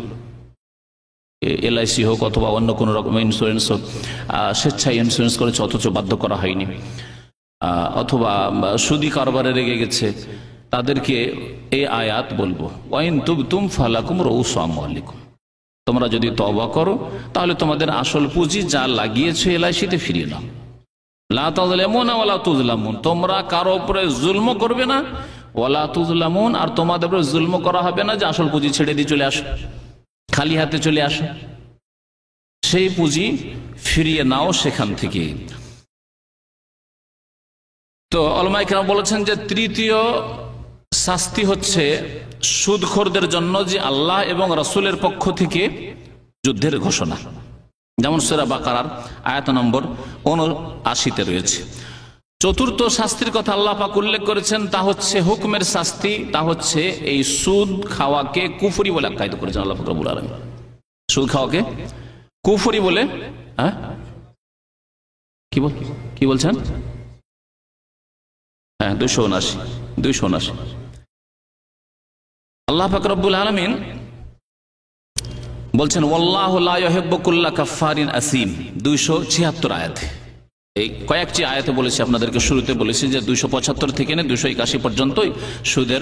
LIC হোক অথবা অন্য কোনো রকমের ইন্স্যুরেন্স হোক, স্বেচ্ছায় ইন্স্যুরেন্স করেছে অথচ বাধ্য করা হয়নি, অথবা সুদি কারবারে রেগে গেছে, তাদেরকে এই আয়াত বলবো ওয়াইন তুবতুম ফালাকুম রউসু আমওয়ালিকুম, তোমরা যদি তওবা করো তাহলে তোমাদের আসল পুঁজি যা লাগিয়েছো LIC-তে ফিরিয়ে নাও। লা তাযলিমুনা ওয়া লা তুযলামুন, তোমরা কারো উপরে জুলম করবে না, ওয়া লা তুযলামুন, আর তোমাদের উপরে জুলম করা হবে না যে আসল পুঁজি ছেড়ে দিয়ে চলে আসো, খালি হাতে চলে আসো, সেই পুঁজি ফিরিয়ে নাও সেখান থেকে। তো উলামায়ে কেরাম বলেছেন যে তৃতীয় শাস্তি হচ্ছে সুদখোরদের জন্য যে আল্লাহ এবং রাসূলের পক্ষ থেকে যুদ্ধের ঘোষণা, যেমন সূরা বাকারার আয়াত নম্বর ৭৯-তে রয়েছে। চতুর্থ শাস্তির কথা আল্লাহ পাক উল্লেখ করেছেন, তা হচ্ছে হুকুমের শাস্তি, তা হচ্ছে এই সুদ খাওয়াকে কুফরি বলে আখ্যায়িত করেছেন আল্লাহ পাক রব্বুল আলামিন। সুদ খাওয়াকে কুফরি বলে, কি বলছেন? হ্যাঁ, 279 আল্লাহ পাক রব্বুল আলামিন বলছেন ওয়াল্লাহু লা ইউহিব্বু কুল্লা কাফফারিন আসিম, 276 আয়াতে। এই কয়েকটি আয়াতে বলেছি, আপনাদেরকে শুরুতে বলেছি যে 275 থেকে 281 পর্যন্ত সুদের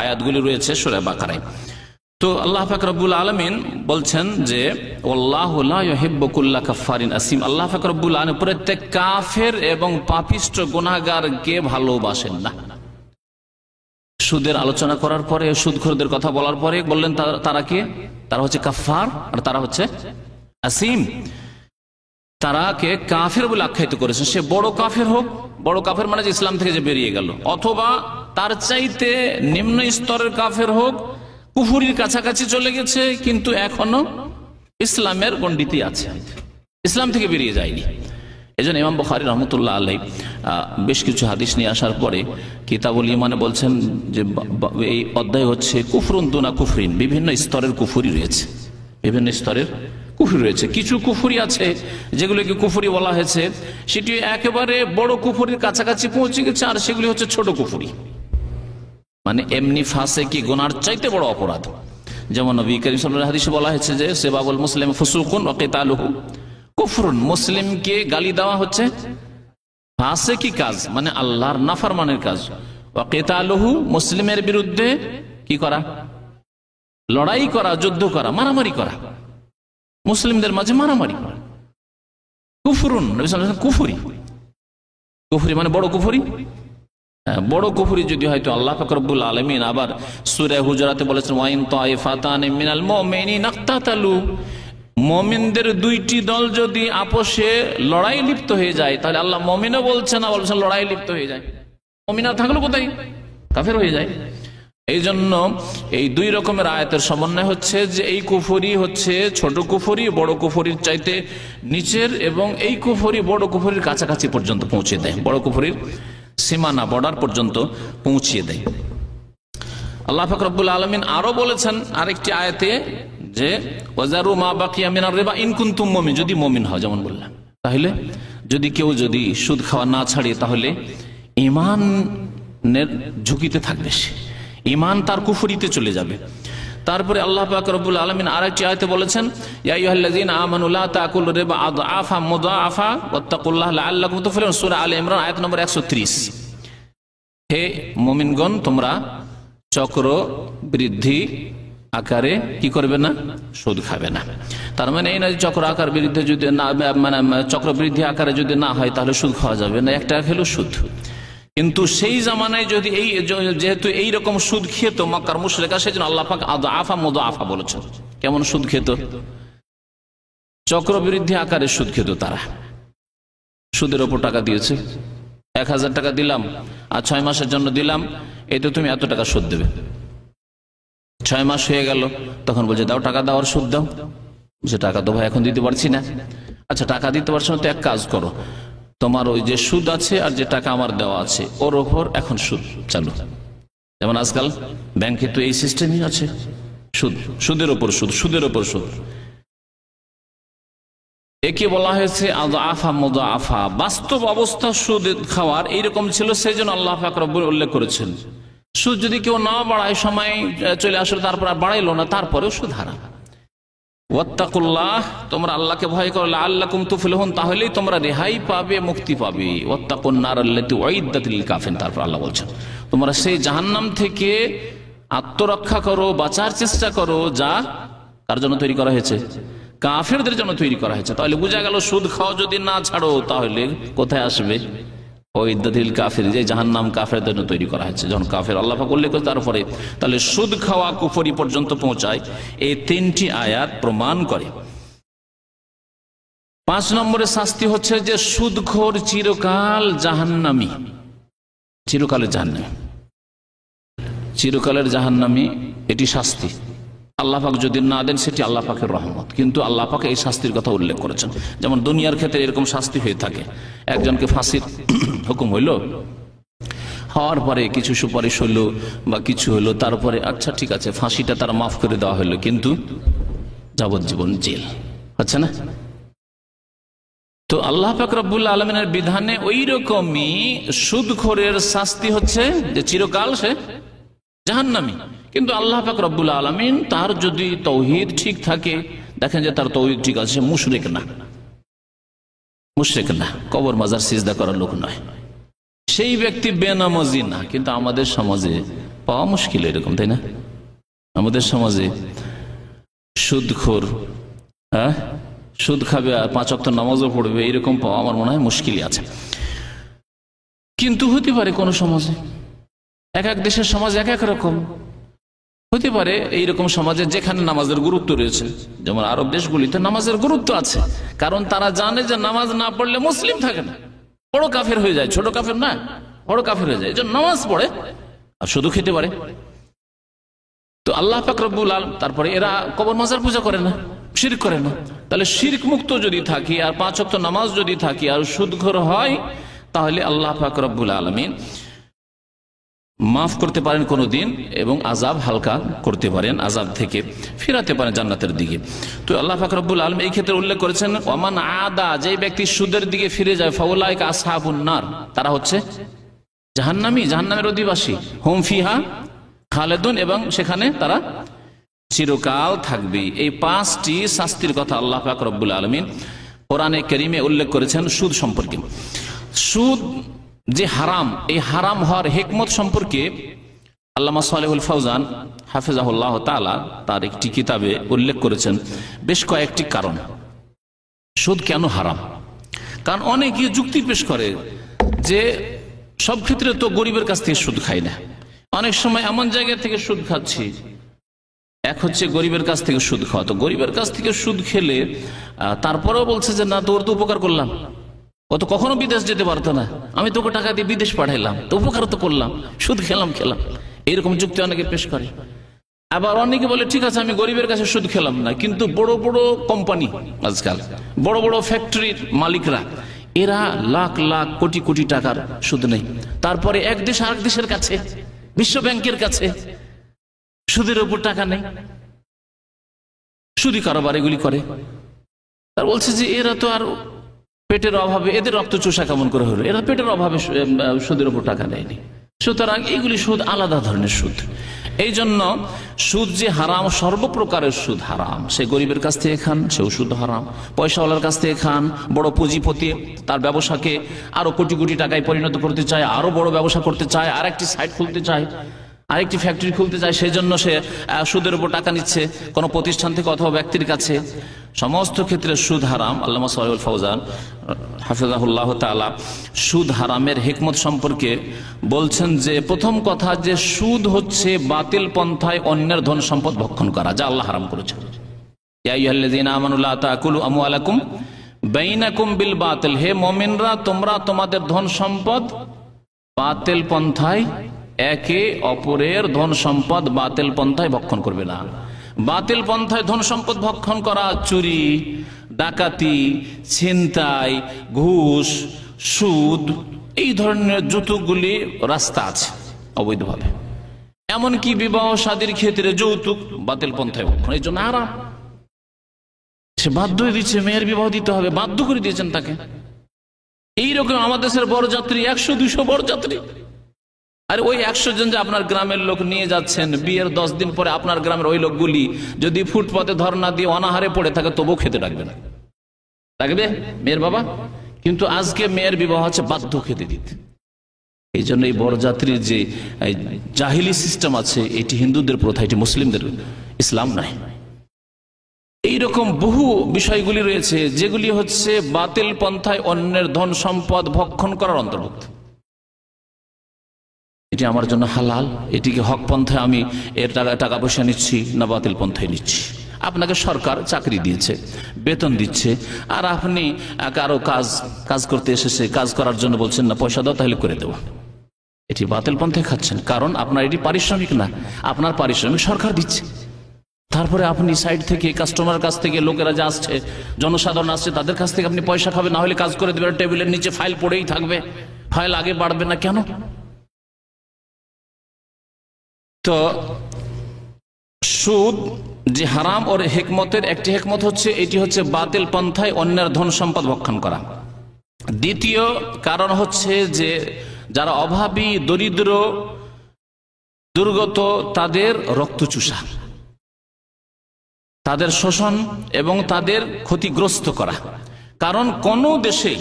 আয়াতগুলি রয়েছে সূরা বাকারায়। তো আল্লাহ পাক রব্বুল আলামিন বলছেন যে ওয়াল্লাহু লা ইউহিব্বু কুল্লা কাফফারিন আসিম, আল্লাহ পাক রব্বুল আলামিন প্রত্যেক কাফের এবং পাপিষ্ঠ গুনাহগারকে ভালোবাসেন না। সুদের আলোচনা করার পরে, সুদখোরদের কথা বলার পরে বললেন তারা কে? তারা হচ্ছে কাফফার আর তারা হচ্ছে আসিম। তারাকে কাফের বলে আখ্যায়িত করেছেন, সে বড় কাফের হোক, বড় কাফের মানে যে ইসলাম থেকে যে বেরিয়ে গেল, অথবা তার চাইতে নিম্ন স্তরের কাফের হোক, কুফরির কাছাকাছি চলে গেছে কিন্তু এখনো ইসলামের গণ্ডিতে আছে, ইসলাম থেকে বেরিয়ে যায়নি। এজন্য ইমাম বুখারী রহমতুল্লাহ আলাইহি বেশ কিছু হাদিস নিয়ে আসার পরে কিতাবুল ঈমানে বলছেন যে এই অধ্যায় হচ্ছে কুফরুন দুনা কুফরিন, বিভিন্ন স্তরের কুফরি রয়েছে, বিভিন্ন স্তরের কুফরি রয়েছে। কিছু কুফরি আছে যেগুলোকে কুফরি বলা হয়েছে, সেটি একেবারে বড় কুফরির কাছাকাছি পৌঁছে গেছে, আর সেগুলি হচ্ছে ছোট কুফরি, মানে এমনি ফাসিকি গুনার চাইতে বড় অপরাধ। যেমন নবী করিম সাল্লাল্লাহু আলাইহি ওয়াসাল্লাম হাদিসে বলা হয়েছে যে সেবাবুল মুসলিম ফুসুকুন ওয়া কিতালুহু কুফরুন, মুসলিমকে গালি দেওয়া হচ্ছে ফাসিকি কাজ, মানে আল্লাহর নাফরমানের কাজ। ওয়া কিতালুহু, মুসলিমের বিরুদ্ধে কি করা? লড়াই করা, যুদ্ধ করা, মারামারি করা, মুসলিমদের মাঝে মারামারি করা। কুফরুন, নবী সাল্লাল্লাহু আলাইহি ওয়াসাল্লাম কুফরি, কুফরি মানে বড় কুফরি। বড় কুফরি যদি হয়তো আল্লাহ পাক রব্বুল আলামিন আবার সূরা হুজুরাতে বলেছেন ওয়া ইন তাইফাতান মিনাল মুমিনিনা ইকতাতালু, মুমিনদের দুইটি দল যদি আপোষে লড়াই লিপ্ত হয়ে যায়, তাহলে আল্লাহ মুমিনও বলছেন না, বলছেন লড়াই লিপ্ত হয়ে যায়। মুমিন আর থাকলো কোথায়? কাফের হয়ে যায়। এই জন্য এই দুই রকমের আয়াতের সমন্বয় হচ্ছে যে এই কুফরি হচ্ছে ছোট কুফরি, বড় কুফরির চাইতে নিচের, এবং এই কুফরি বড় কুফরির কাছাকাছি পর্যন্ত পৌঁছে দেয়, বড় কুফরির সীমানা বর্ডার পর্যন্ত পৌঁছিয়ে দেয়। আল্লাহ পাক রব্বুল আলামিন আরো বলেছেন আরেকটি আয়াতে যে ওয়াজারু মা বাকিয়া মিনার রিবা ইন কুনতুম মুমিন, যদি মুমিন হয়, যেমন বললাম। তাহলে যদি কেউ যদি সুদ খাওয়া না ছাড়ে, তাহলে ঈমানের ঝুঁকিতে থাকবে সে, ঈমান তার কুফরিতে চলে যাবে। তারপরে আল্লাহ পাক রব্বুল আলামিন আরেকটি আয়াতে বলেছেন ইয়া আইয়ুহাল্লাযীনা আমানু লা তাকুলু রিবা আদআফা মুদাআফা ওয়াত্তাকুল্লাহা লাআল্লাকুম তুফলিহুন, সূরা আলে ইমরান আয়াত নম্বর 130। হে মুমিনগণ, তোমরা চক্র বৃদ্ধি আকারে কি করবে না? সুদ খাবে না। তার মানে এই না চক্র আকার বৃদ্ধি যদি না, মানে চক্র বৃদ্ধি আকারে যদি না হয় তাহলে সুদ খাওয়া যাবে না, একটা খেলো সুদ। কিন্তু সেই জামানায় যদি এই যেহেতু এইরকম সুদ খেত মক্কার মুশরিকরা, সেই জন্য আল্লাহ পাক আদআফা মুদাআফা বলেছেন। কেমন সুদ খেত? চক্রবৃদ্ধি আকারে সুদ খেত তারা। সুদের ওপর টাকা দিয়েছে, 1000 টাকা দিলাম আর 6 মাসের জন্য দিলাম, এতে তুমি এত টাকা সুদ দেবে। 6 মাস হয়ে গেল, তখন বলছে দাও টাকা, দাও আর সুদ দাও। যে টাকা তো ভাই এখন দিতে পারছি না। আচ্ছা টাকা দিতে পারছো না, তো এক কাজ করো, তোমার ওই যে সুদ আছে আর যে টাকা আমার দেওয়া আছে ওর ওপর এখন সুদ চালু। যেমন আজকাল ব্যাংকে তো এই সিস্টেমই আছে, সুদ, সুদের ওপর সুদ, সুদের ওপর সুদ। একে বলা হয়েছে আদআফা মুদাআফা। বাস্তব অবস্থা সুদ খাওয়ার এইরকম ছিল, সেই জন্য আল্লাহ পাক রব্বুল উল্লেখ করেছেন সুদ যদি কেউ না বাড়ায়, সময় চলে আসলো তারপর আর বাড়াইলো না, তারপরেও সুদ হারাম। ওয়াত্তাকুল্লাহ, তোমরা আল্লাহকে ভয় করো, লাআল্লাকুম তুফলিহুন, তাহলেই তোমরা রেহাই পাবে, মুক্তি পাবে। ওয়াত্তাকুন নার আল্লাতী উইদ্দাত লিল কাফিরিন, তারপর আল্লাহ বলছেন তোমরা সেই জাহান্নাম থেকে আত্মরক্ষা করো, বাঁচার চেষ্টা করো, যা কার জন্য তৈরি করা হয়েছে? কাফেরদের জন্য তৈরি করা হয়েছে। তাহলে বোঝা গেল সুদ খাওয়া যদি না ছাড়ো তাহলে কোথায় আসবে? ওইদাতিল কাফির, যে জাহান্নাম কাফেরদের জন্য তৈরি করা হয়েছে। যখন কাফের আল্লাহ পাক উল্লেখ করে তারপরে তাহলে সুদ খাওয়া কুফরি পর্যন্ত পৌঁছায়, এই 3টি আয়াত প্রমাণ করে। 5 নম্বরের শাস্তি হচ্ছে যে সুদখোর চিরকাল জাহান্নামী, চিরকালের জাহান্নামী, চিরকালের জাহান্নামী, এটি শাস্তি। আল্লাহ পাক যদি না দেন সেটি আল্লাহ পাকের রহমত, কিন্তু আল্লাহ পাক এই শাস্তির কথা উল্লেখ করেছেন। যেমন দুনিয়ার ক্ষেত্রে এরকম শাস্তি হয়ে থাকে, একজনকে ফাঁসির হুকুম হইল, হওয়ার পরে কিছু সুপারিশ হইলো বা কিছু হইলো, তারপরে আচ্ছা ঠিক আছে ফাঁসিটা তারা মাফ করে দেওয়া হইলো, কিন্তু যাবজ্জীবন জেল হচ্ছে না। তো আল্লাহ পাক রব্বুল আলামিনের বিধানে ওই রকমই সুদখোরের শাস্তি হচ্ছে যে চিরকাল সে জাহান্নামী। কিন্তু আল্লাহ পাক রব্বুল আলামিন তার যদি তৌহিদ ঠিক থাকে, দেখেন যে তার তৌহিদ ঠিক আছে, সে মুশরিক না, মুশরিক না, কবর মাজার সিজদা করার লোক নয়, সেই ব্যক্তি বেনামাজি না। কিন্তু আমাদের সমাজে পাওয়া মুশকিল এরকম, তাই না? আমাদের সমাজে সুদখোর, সুদ খাবে আর 5 ওয়াক্ত নামাজও পড়বে, এরকম পাওয়া আমার মনে হয় মুশকিলই আছে। কিন্তু হতে পারে কোন সমাজে, এক এক দেশের সমাজ এক এক রকম হতে পারে। এইরকম সমাজে যেখানে নামাজের গুরুত্ব রয়েছে, যেমন আরব দেশগুলিতে নামাজের গুরুত্ব আছে, কারণ তারা জানে যে নামাজ না পড়লে মুসলিম থাকে না, বড় কাফের হয়ে যায়, ছোট কাফের না, বড় কাফের হয়ে যায়। এই জন্য নামাজ পড়ে আর শুধু খেতে পারে। তো আল্লাহ পাক রব্বুল আলামিন, তারপরে এরা কবর মাজার পূজা করে না, শিরক করে না। তাহলে শিরক মুক্ত যদি থাকি আর 5 ওয়াক্ত নামাজ যদি থাকি আর সুদখোর হয়, তাহলে আল্লাহ পাক রব্বুল আলামিন মাফ করতে পারেন কোনদিন, এবং আযাব হালকা করতে পারেন, আযাব থেকে ফিরাতে পারেন জান্নাতের দিকে। তো আল্লাহ পাক রব্বুল আলামিন এই ক্ষেত্রে উল্লেখ করেছেন ওমান আদা, যে ব্যক্তি সুদের দিকে ফিরে যায়, ফাউলাইকা আসহাবুন নার, তারা হচ্ছে জাহান্নামী, জাহান্নামের অধিবাসী, হুম ফিহা খালেদুন, এবং সেখানে তারা চিরকাল থাকবে। এই 5টি শাস্তির কথা আল্লাহ পাক রব্বুল আলামিন কোরআনে কারীমে উল্লেখ করেছেন সুদ সম্পর্কে। সুদ যে হারাম, এই হারাম হওয়ার হিকমত সম্পর্কে আল্লামা সালেহুল ফাওজান হাফিজাহুল্লাহ তাআলা তার একটি কিতাবে উল্লেখ করেছেন বেশ কয়েকটি কারণ সুদ কেন হারাম। কারণ অনেকে যুক্তি পেশ করে যে সব ক্ষেত্রে তো গরিবের কাছ থেকে সুদ খাই না, অনেক সময় এমন জায়গা থেকে সুদ খাচ্ছি। এক হচ্ছে গরিবের কাছ থেকে সুদ খাওয়া, তো গরিবের কাছ থেকে সুদ খেলে তারপরেও বলছে যে না, তোর তো উপকার করলাম, ও তো কখনো বিদেশ যেতে পারতো না, আমি তোকে টাকা দিয়ে বিদেশ পাঠাইলাম, তো উপকার তো করলাম, সুদ খেলাম। এইরকম যুক্তি অনেকে পেশ করে। আবার অনেকে বলে ঠিক আছে আমি গরিবের কাছে সুদ খেলাম না, কিন্তু বড় বড় কোম্পানি, আজকাল বড় বড় ফ্যাক্টরির মালিকরা, এরা লাখ লাখ কোটি কোটি টাকার সুদ নেই, তারপরে এক দেশ আরেক দেশের কাছে, বিশ্ব ব্যাংকের কাছে সুদের উপর টাকা নেই, সুদি কারবার এগুলি করে। তার বলছে যে এরা তো আর পেটের অভাবে, এদের রক্ত চোষা কেমন করে হলো, এরা পেটের অভাবে সুদের উপর টাকা নেয়নি। সুতরাং এইগুলি সুদ আলাদা ধরনের সুদ। এই জন্য সুদ যে হারাম, সর্বপ্রকারের সুদ হারাম। সে গরিবের কাছ থেকে খান, সেও সুদ হারাম। পয়সাওয়ালার কাছ থেকে খান, বড় পুঁজিপতি তার ব্যবসাকে আরো কোটি কোটি টাকায় পরিণত করতে চায়, আরো বড় ব্যবসা করতে চায়, আর একটি সাইট খুলতে চায়, আরেকটি ফ্যাক্টরি খুলতে চায়, সেই জন্য সে সুদের উপর টাকা নিচ্ছে কোনো প্রতিষ্ঠান থেকে অথবা ব্যক্তির কাছে। সমস্ত ক্ষেত্রে সুদ হারাম। আল্লামা সালেহুল ফাওজান হাফিজাহুল্লাহ তাআলা সুদ হারামের হিকমত সম্পর্কে বলছেন যে প্রথম কথা যে সুদ হচ্ছে বাতিল পন্থায় অন্যের ধন সম্পদ ভক্ষণ করা, যা আল্লাহ হারাম করেছেন। ইয়া আইয়ুহাল্লাযীনা আমানু লা তাকুলু আমওয়ালাকুম বাইনাকুম বিল বাতিল, হে মুমিনরা তোমরা তোমাদের ধন সম্পদ বাতিল পন্থায়, একে অপরের ধন সম্পদ বাতিল পন্থায় ভক্ষণ করবে না। বাতিল পন্থায় ধন সম্পদ ভক্ষণ করা, চুরি, ডাকাতি, ছিনতাই, ঘুষ, সুদ, এই ধরনের যতগুলি রাস্তা আছে অবৈধভাবে, এমনকি বিবাহ শাদীর ক্ষেত্রে যৌতুক বাতিল পন্থায় ভক্ষণ, এই জন্য হারাম। সে বাধ্য হয়ে দিচ্ছে, মেয়ের বিবাহ দিতে হবে, বাধ্য করে দিয়েছেন তাকে। এইরকম আমাদের দেশের বরযাত্রী 100-200 বরযাত্রী, আর ওই 100 জন যে আপনার গ্রামের লোক নিয়ে যাচ্ছেন, বিয়ের 10 দিন পরে আপনার গ্রামের ওই লোকগুলি যদি ফুটপাতে ধর্ণা দিয়ে অনাহারে পড়ে থাকে তবুও খেতে ডাকবে না, ডাকবে মেয়ের বাবা। কিন্তু আজকে মেয়ের বিবাহ হচ্ছে বাধ্য খেতে দিতে। এই জন্য এই বরযাত্রীর যে জাহিলি সিস্টেম আছে, এটি হিন্দুদের প্রথা, এটি মুসলিমদের, ইসলাম নয়। এইরকম বহু বিষয়গুলি রয়েছে যেগুলি হচ্ছে বাতিল পন্থায় অন্যের ধন সম্পদ ভক্ষণ করার অন্তর্ভুক্ত। এটি আমার জন্য হালাল, এটিকে হক পন্থায় আমি এর টাকা পয়সা নিচ্ছি না বাতিল পন্থায় নিচ্ছি। আপনাকে সরকার চাকরি দিয়েছে, বেতন দিচ্ছে, আর আপনি কারো কাজ করতে এসেছে, কাজ করার জন্য বলছেন না পয়সা দাও তাহলে করে দেবো, এটি বাতিল পন্থায় খাচ্ছেন। কারণ আপনার এটি পারিশ্রমিক না, আপনার পারিশ্রমিক সরকার দিচ্ছে। তারপরে আপনি সাইড থেকে কাস্টমার কাছ থেকে, লোকেরা যা আসছে, জনসাধারণ আসছে, তাদের কাছ থেকে আপনি পয়সা খাবেন, না হলে কাজ করে দেবেন, টেবিলের নিচে ফাইল পড়েই থাকবে, ফাইল আগে বাড়বে না কেন? তো সুদ যে হারাম, ওর হিকমতের একটি হিকমত হচ্ছে এটি হচ্ছে বাতিল পন্থায় অন্যের ধন সম্পদ ভক্ষণ করা। দ্বিতীয় কারণ হচ্ছে যে যারা অভাবী, দরিদ্র, দুর্গত, তাদের রক্ত চুষা, তাদের শোষণ এবং তাদের ক্ষতিগ্রস্ত করা। কারণ কোন দেশে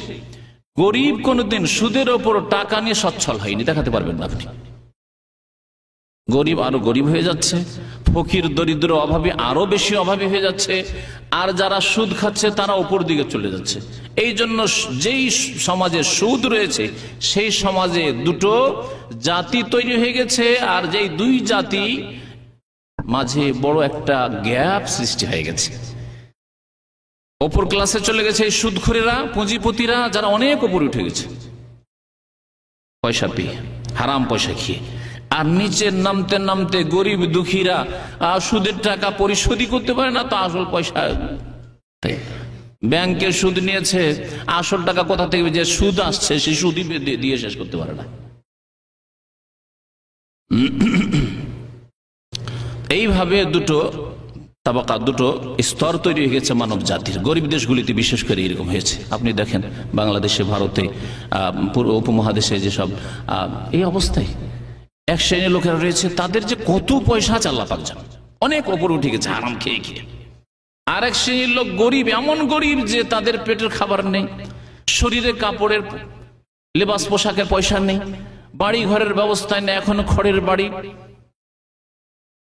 গরিব কোনদিন সুদের ওপর টাকা নিয়ে সচ্ছল হয়নি, দেখাতে পারবেন না আপনি। গরিব আরো গরিব হয়ে যাচ্ছে, ফকির দরিদ্র অভাবী আরো বেশি অভাবী হয়ে যাচ্ছে, আর যারা সুদ খাচ্ছে তারা উপর দিকে চলে যাচ্ছে। এই জন্য যেই সমাজে সুদ রয়েছে সেই সমাজে দুটো জাতি তৈরি হয়ে গেছে, আর যেই দুই জাতি মাঝে বড় একটা গ্যাপ সৃষ্টি হয়ে গেছে। ওপর ক্লাসে চলে গেছে এই সুদখোরেরা, পুঁজিপতিরা, যারা অনেক উপরে উঠে গেছে পয়সা পেয়ে, হারাম পয়সা খেয়ে। আর নিচে নামতে নামতে গরিব দুঃখীরা সুদের টাকা পরিশোধই করতে পারে না, তো আসল পয়সা ব্যাংকে সুদ নিয়েছে, আসল টাকা কোথা থেকে যে সুদ আসছে সেই সুদই দিয়ে শেষ করতে পারে না। এইভাবে দুটো তাবাকা, দুটো স্তর তৈরি হয়ে গেছে মানব জাতির। গরিব দেশগুলিতে বিশেষ করে এরকম হয়েছে। আপনি দেখেন বাংলাদেশে, ভারতে, পুরো উপমহাদেশে যেসব এই অবস্থায় এক শ্রেণীর লোকেরা রয়েছে, তাদের যে কত পয়সা আছে আল্লাহ পাক জানেন, অনেক ওপরে উঠে গেছে হারাম খেয়ে খেয়ে। আর এক শ্রেণীর লোক গরিব, এমন গরিব যে তাদের পেটের খাবার নেই, শরীরে কাপড়ের লেবাস পোশাকের পয়সা নেই, বাড়ি ঘরের ব্যবস্থায় নেই, এখনো খড়ের বাড়ি,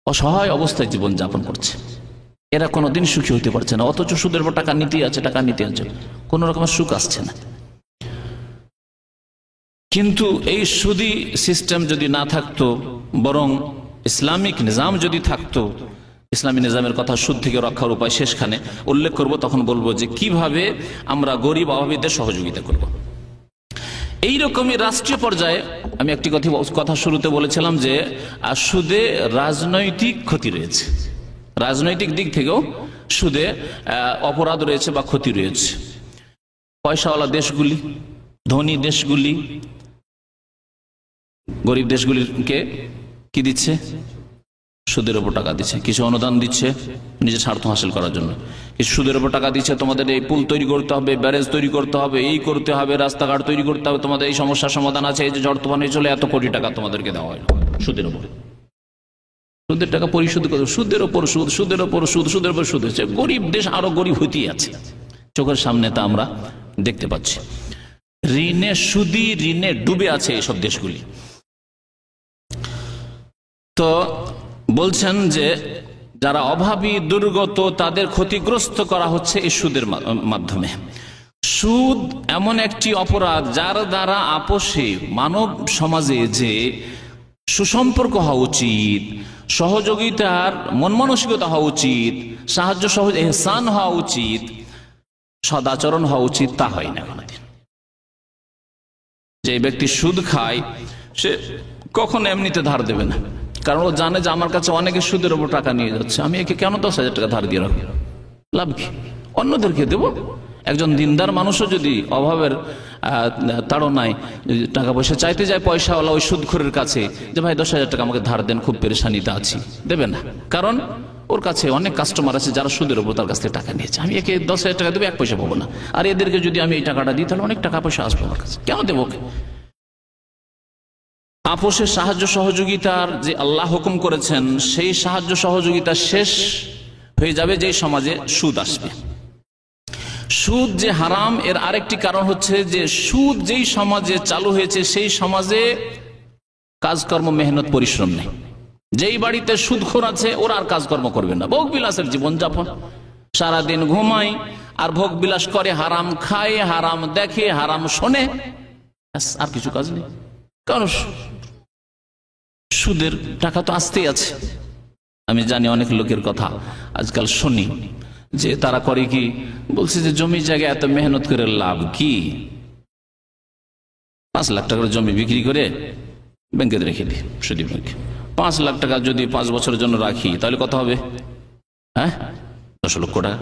অসহায় অবস্থায় জীবন যাপন করছে। এরা কোনোদিন সুখী হইতে পারছে না, অথচ সুদের উপর টাকা নিতে আছে, টাকা নিতে আছে, কোন রকমের সুখ আসছে না। কিন্তু এই সুদি সিস্টেম যদি না থাকতো, বরং ইসলামিক নিজাম যদি থাকতো, ইসলামী নিজামের কথা সুদ থেকে রক্ষার উপায় শেষখানে উল্লেখ করব, তখন বলবো যে কিভাবে আমরা গরিব অভাবীদের সহযোগিতা করব। এইরকমই রাষ্ট্রীয় পর্যায়ে আমি একটি কথা শুরুতে বলেছিলাম যে সুদে রাজনৈতিক ক্ষতি রয়েছে, রাজনৈতিক দিক থেকেও সুদে অপরাধ রয়েছে বা ক্ষতি রয়েছে। পয়সাওয়ালা দেশগুলি, ধনী দেশগুলি গরিব দেশগুলিকে কি দিচ্ছে? সুদের উপর টাকা দিচ্ছে, কিছু অনুদান দিচ্ছে নিজের স্বার্থ হাসিল করার জন্য, কিছু সুদের উপর টাকা দিচ্ছে, তোমাদের এই পুল তৈরি করতে হবে, ব্যারেজ তৈরি করতে হবে, এই করতে হবে, রাস্তাঘাট তৈরি করতে হবে, তোমাদের এই সমস্যার সমাধান আছে, এই যে ঝড় তুফান হয়ে চলে এত কোটি টাকা তোমাদেরকে দেওয়া হয় সুদের উপর। সুদের টাকা পরিশোধ করে সুদের উপর সুদ, সুদের উপর সুদ, সুদের উপর সুদ হচ্ছে। গরিব দেশ আরো গরিব হইতেই আছে, চোখের সামনে তা আমরা দেখতে পাচ্ছি। ঋণে সুদি ঋণে ডুবে আছে এইসব দেশগুলি। তো বলছেন যে যারা অভাবী দুর্গত তাদের ক্ষতিগ্রস্ত করা হচ্ছে এই সুদের মাধ্যমে। সুদ এমন একটি অপরাধ যার দ্বারা আপোষে মানব সমাজে যে সুসম্পর্ক হওয়া উচিত, সহযোগিতার মন মানসিকতা হওয়া উচিত, সাহায্য সহজ এহসান হওয়া উচিত, সদাচরণ হওয়া উচিত, তা হয় না কোনদিন। যে ব্যক্তি সুদ খায় সে কখনো এমনিতে ধার দেবে না, কারণ ও জানে যে আমার কাছে অনেকে সুদের উপর টাকা নিয়ে যাচ্ছে, আমি একে কেন 10,000 টাকা ধার দিয়ে রাখবো, লাভ কি, অন্যদেরকে দেবো। একজন দিনদার মানুষও যদি অভাবের তাড়নায় টাকা পয়সা চাইতে যায় পয়সাওয়ালা ওই সুদখোরের কাছে, যে ভাই 10,000 টাকা আমাকে ধার দেন, খুব পেরেশানিতে আছি, দেবে না, কারণ ওর কাছে অনেক কাস্টমার আছে যারা সুদের উপর তার কাছ থেকে টাকা নিয়েছে। আমি একে 10,000 টাকা দেবো, 1 পয়সা পাবো না, আর এদেরকে যদি আমি এই টাকাটা দিই তাহলে অনেক টাকা পয়সা আসবে আমার কাছে, কেন দেবো ওকে? আপোষের সাহায্য সহযোগিতার যে আল্লাহ হুকুম করেছেন, সেই সাহায্য সহযোগিতা শেষ হয়ে যাবে যে সমাজে সুদ আসবে। সুদ যে হারাম এর আরেকটি কারণ হচ্ছে যে সুদ যেই সমাজে চালু হয়েছে সেই সমাজে কাজকর্ম, মেহনত, পরিশ্রম নেই। যেই বাড়িতে সুদখোর আছে ওরা আর কাজকর্ম করবে না, ভোগ বিলাসের জীবনযাপন, সারাদিন ঘুমায় আর ভোগ বিলাস করে, হারাম খায়, হারাম দেখে, হারাম শোনে, আর কিছু কাজ নেই। কারণ সুদের টাকা তো আসতেই আছে। আমি জানি অনেক লোকের কথা আজকাল শুনি যে তারা করে কি, বলছে যে জমি জায়গা এত মেহনত করে লাভ কি, 5 লাখ টাকার জমি বিক্রি করে ব্যাংকে রেখে দিই, সুদী ব্যাংকে 5 লাখ টাকা যদি 5 বছরের জন্য রাখি তাহলে কত হবে? 10 লক্ষ টাকা।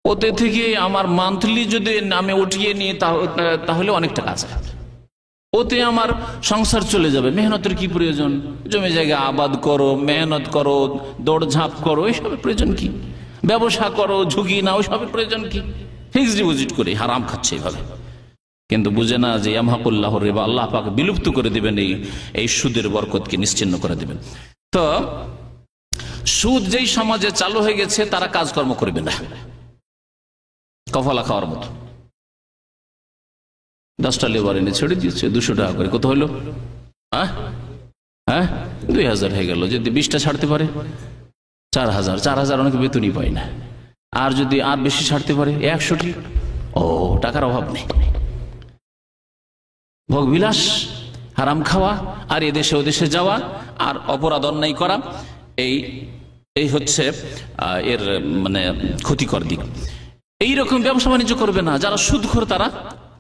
ওতে থেকে আমার মান্থলি যদি আমি উঠিয়ে নিই তাহলে অনেক টাকা আছে, ওতে আমার সংসার চলে যাবে। মেহনতের কি প্রয়োজন? জমি জায়গা আবাদ করো, মেহনত করো, দৌড়ঝাঁপ করো, এইসবের প্রয়োজন কি? ব্যবসা করো, ঝুঁকি নাও, সবের প্রয়োজন কি? ফিক্সড ডিপোজিট করে হারাম খাচ্ছে এইভাবে। কিন্তু বুঝে না যে ইয়ামহাকুল্লাহর রিবা, আল্লাহ পাক বিলুপ্ত করে দিবেন এই সুদের বরকতকে, নিশ্চিহ্ন করে দিবেন। তো সুদ যেই সমাজে চালু হয়ে গেছে তারা কাজকর্ম করবে না, কফলা খাওয়ার মতো। 10টা লেবার এনে ছেড়ে দিচ্ছে 200 টাকা করে, কত হলো? 2000 হয়ে গেল। যদি 20টা ছাড়তে পারে 4,000 অনেকে বেতনই পায় না। আর যদি আর বেশি ছাড়তে পারে 100টি, ও টাকার অভাব নেই। ভোগ বিলাস, হারাম খাওয়া, আর এদেশে ওদেশে যাওয়া, আর অপরাধ অন্যায় করা, এই হচ্ছে এর মানে ক্ষতিকর দিক। এইরকম ব্যবসা বাণিজ্য করবে না যারা সুদখোর, তারা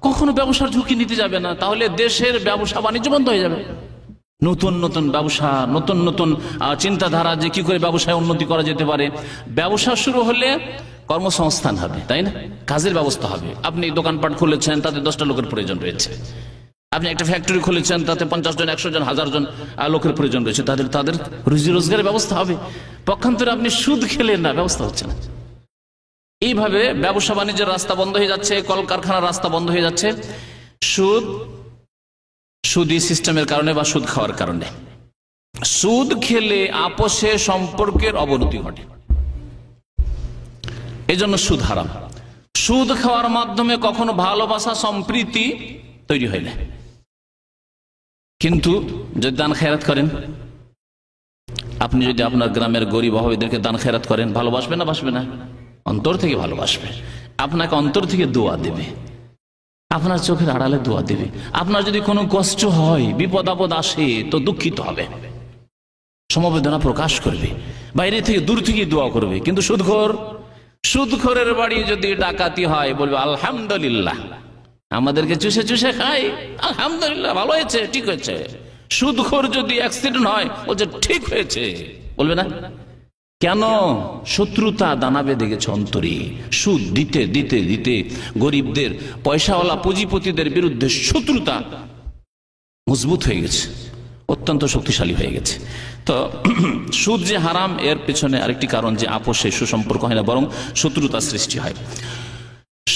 কখনো ব্যবসার ঝুঁকি নিতে যাবে না, তাহলে দেশের ব্যবসা বাণিজ্য বন্ধ হয়ে যাবে। নতুন নতুন ব্যবসা, নতুন নতুন চিন্তাধারা যে কি করে ব্যবসায় উন্নতি করা যেতে পারে। ব্যবসা শুরু হলে কর্মসংস্থান হবে, তাই না? কাজের ব্যবস্থা হবে। আপনি দোকানপাট খুলেছেন, তাতে 10টা লোকের প্রয়োজন রয়েছে। আপনি একটা ফ্যাক্টরি খুলেছেন, তাতে 50 জন, 100 জন, 1000 জন লোকের প্রয়োজন রয়েছে, তাদের রুজি রোজগারের ব্যবস্থা হবে। পক্ষান্তরে আপনি সুদ খেলেন না, ব্যবস্থা হচ্ছে না। এইভাবে ব্যবসা বাণিজ্যের রাস্তা বন্ধ হয়ে যাচ্ছে, কলকারখানার রাস্তা বন্ধ হয়ে যাচ্ছে সুদি সিস্টেমের কারণে বা সুদ খাওয়ার কারণে। সুদ খেলে আপোষে সম্পর্কের অবনতি ঘটে। এই জন্য সুদ হারাম। সুদ খাওয়ার মাধ্যমে কখনো ভালোবাসা সম্প্রীতি তৈরি হয় না। কিন্তু যদি দান খেরাত করেন, আপনি যদি আপনার গ্রামের গরিব অভাবীদেরকে দান খেরাত করেন, ভালোবাসবে না বাসবে না? অন্তর থেকে ভালোবাসবে, আপনাকে অন্তর থেকে দোয়া দেবে, আপনার চোখের আড়ালে দোয়া দেবে। আপনার যদি কোনো কষ্ট হয়, বিপদ আপদ আসে, তো দুঃখিত হবে, সমবেদনা প্রকাশ করবে, বাইরে থেকে দূর থেকে দোয়া করবে। কিন্তু সুদখোরের বাড়ি যদি ডাকাতি হয়, বলবে আলহামদুলিল্লাহ, আমাদেরকে চুষে চুষে খাই, আলহামদুলিল্লাহ ভালো হয়েছে, ঠিক হয়েছে। সুদখোর যদি অ্যাক্সিডেন্ট হয়, বলছে ঠিক হয়েছে, বলবে না? কেন? শত্রুতা দানা বেঁধে গেছে অন্তরে। সুদ দিতে দিতে দিতে গরিবদের, পয়সাওয়ালা পুঁজিপতিদের বিরুদ্ধে শত্রুতা মজবুত হয়ে গেছে, অত্যন্ত শক্তিশালী হয়ে গেছে। তো সুদ যে হারাম, এর পেছনে আরেকটি কারণ যে আপোষে সুসম্পর্ক হয় না, বরং শত্রুতা সৃষ্টি হয়।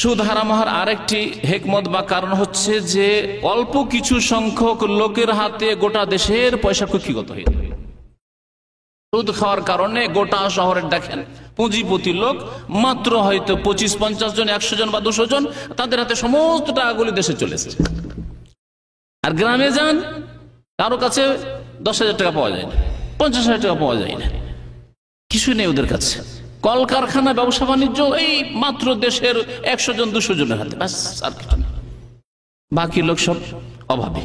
সুদ হারাম হওয়ার আরেকটি হেকমত বা কারণ হচ্ছে যে অল্প কিছু সংখ্যক লোকের হাতে গোটা দেশের পয়সা কুক্ষিগত হয়ে যাবে। সুদ খাওয়ার কারণে গোটা শহরের দেখেন পুঁজিপতি লোক, মাত্র হয়তো 25-50 জন, 100 জন বা 200 জন, তাদের হাতে সমস্ত টাকাগুলি দেশে চলে এসেছে। আর গ্রামে যান, কারো কাছে 10,000 টাকা পাওয়া যায় না, 50,000 টাকা পাওয়া যায় না, কিছু নেই ওদের কাছে। কলকারখানা, ব্যবসা বাণিজ্য এই মাত্র দেশের 100 জন 200 জনের হাতে, ব্যাস, আর কিছু নেই। বাকি লোক সব অভাবে।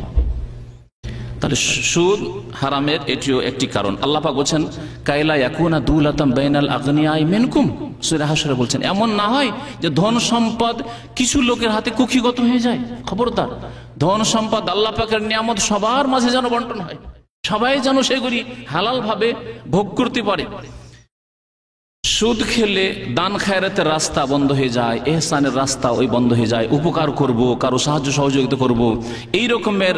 তাহলে সুদ হারামের এটিও একটি কারণ। আল্লাহ পাক বলছেন, কাইলা ইয়াকুনা দুলাতাম বাইনাল আগনিয়াই মিনকুম, সূরা হাশরে বলছেন, এমন না হয় যে ধন সম্পদ কিছু লোকের হাতে কুক্ষিগত হয়ে যায়। খবরদার, ধন সম্পদ আল্লাহ পাকের নিয়ামত সবার মাঝে যেন বন্টন হয়, সবাই যেন সেগুলি হালাল ভাবে ভোগ করতে পারে। সুদ খেলে দান খায়রাতের রাস্তা বন্ধ হয়ে যায়, এহসানের রাস্তা ওই বন্ধ হয়ে যায়। উপকার করব, কারো সাহায্য সহযোগিতা করব, এই রকমের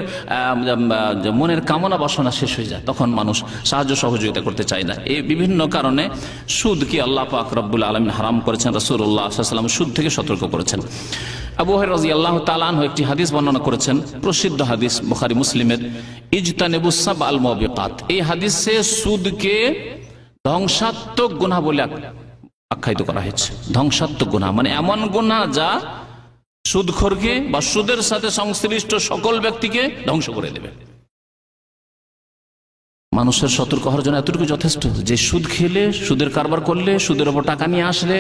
মনের কামনা বাসনা শেষ হয়ে যায়, তখন মানুষ সাহায্য সহযোগিতা করতে চায় না। এই বিভিন্ন কারণে সুদকে আল্লাহ পাক রব্বুল আলামিন হারাম করেছেন, রাসূলুল্লাহ সাল্লাল্লাহু আলাইহি ওয়াসাল্লাম সুদ থেকে সতর্ক করেছেন। আবু হুরায়রা রাদিয়াল্লাহু তাআলা আনহু একটি হাদিস বর্ণনা করেছেন, প্রসিদ্ধ হাদিস বুখারী মুসলিমের, ইজতানিবুস সাবআল মুবিকাত। এই হাদিসে সুদকে ধ্বংসাত্মক গুনাহ বলে আখ্যায়িত করা হয়েছে। ধ্বংসাত্মক গুনাহ মানে এমন গুনাহ যা সুদখোরকে বা সুদের সাথে সংশ্লিষ্ট সকল ব্যক্তিকে ধ্বংস করে দেবে। মানুষের সতর্ক হওয়ার জন্য এতটুকু যথেষ্ট যে সুদ খেলে, সুদের কারবার করলে, সুদের ওপর টাকা নিয়ে আসলে,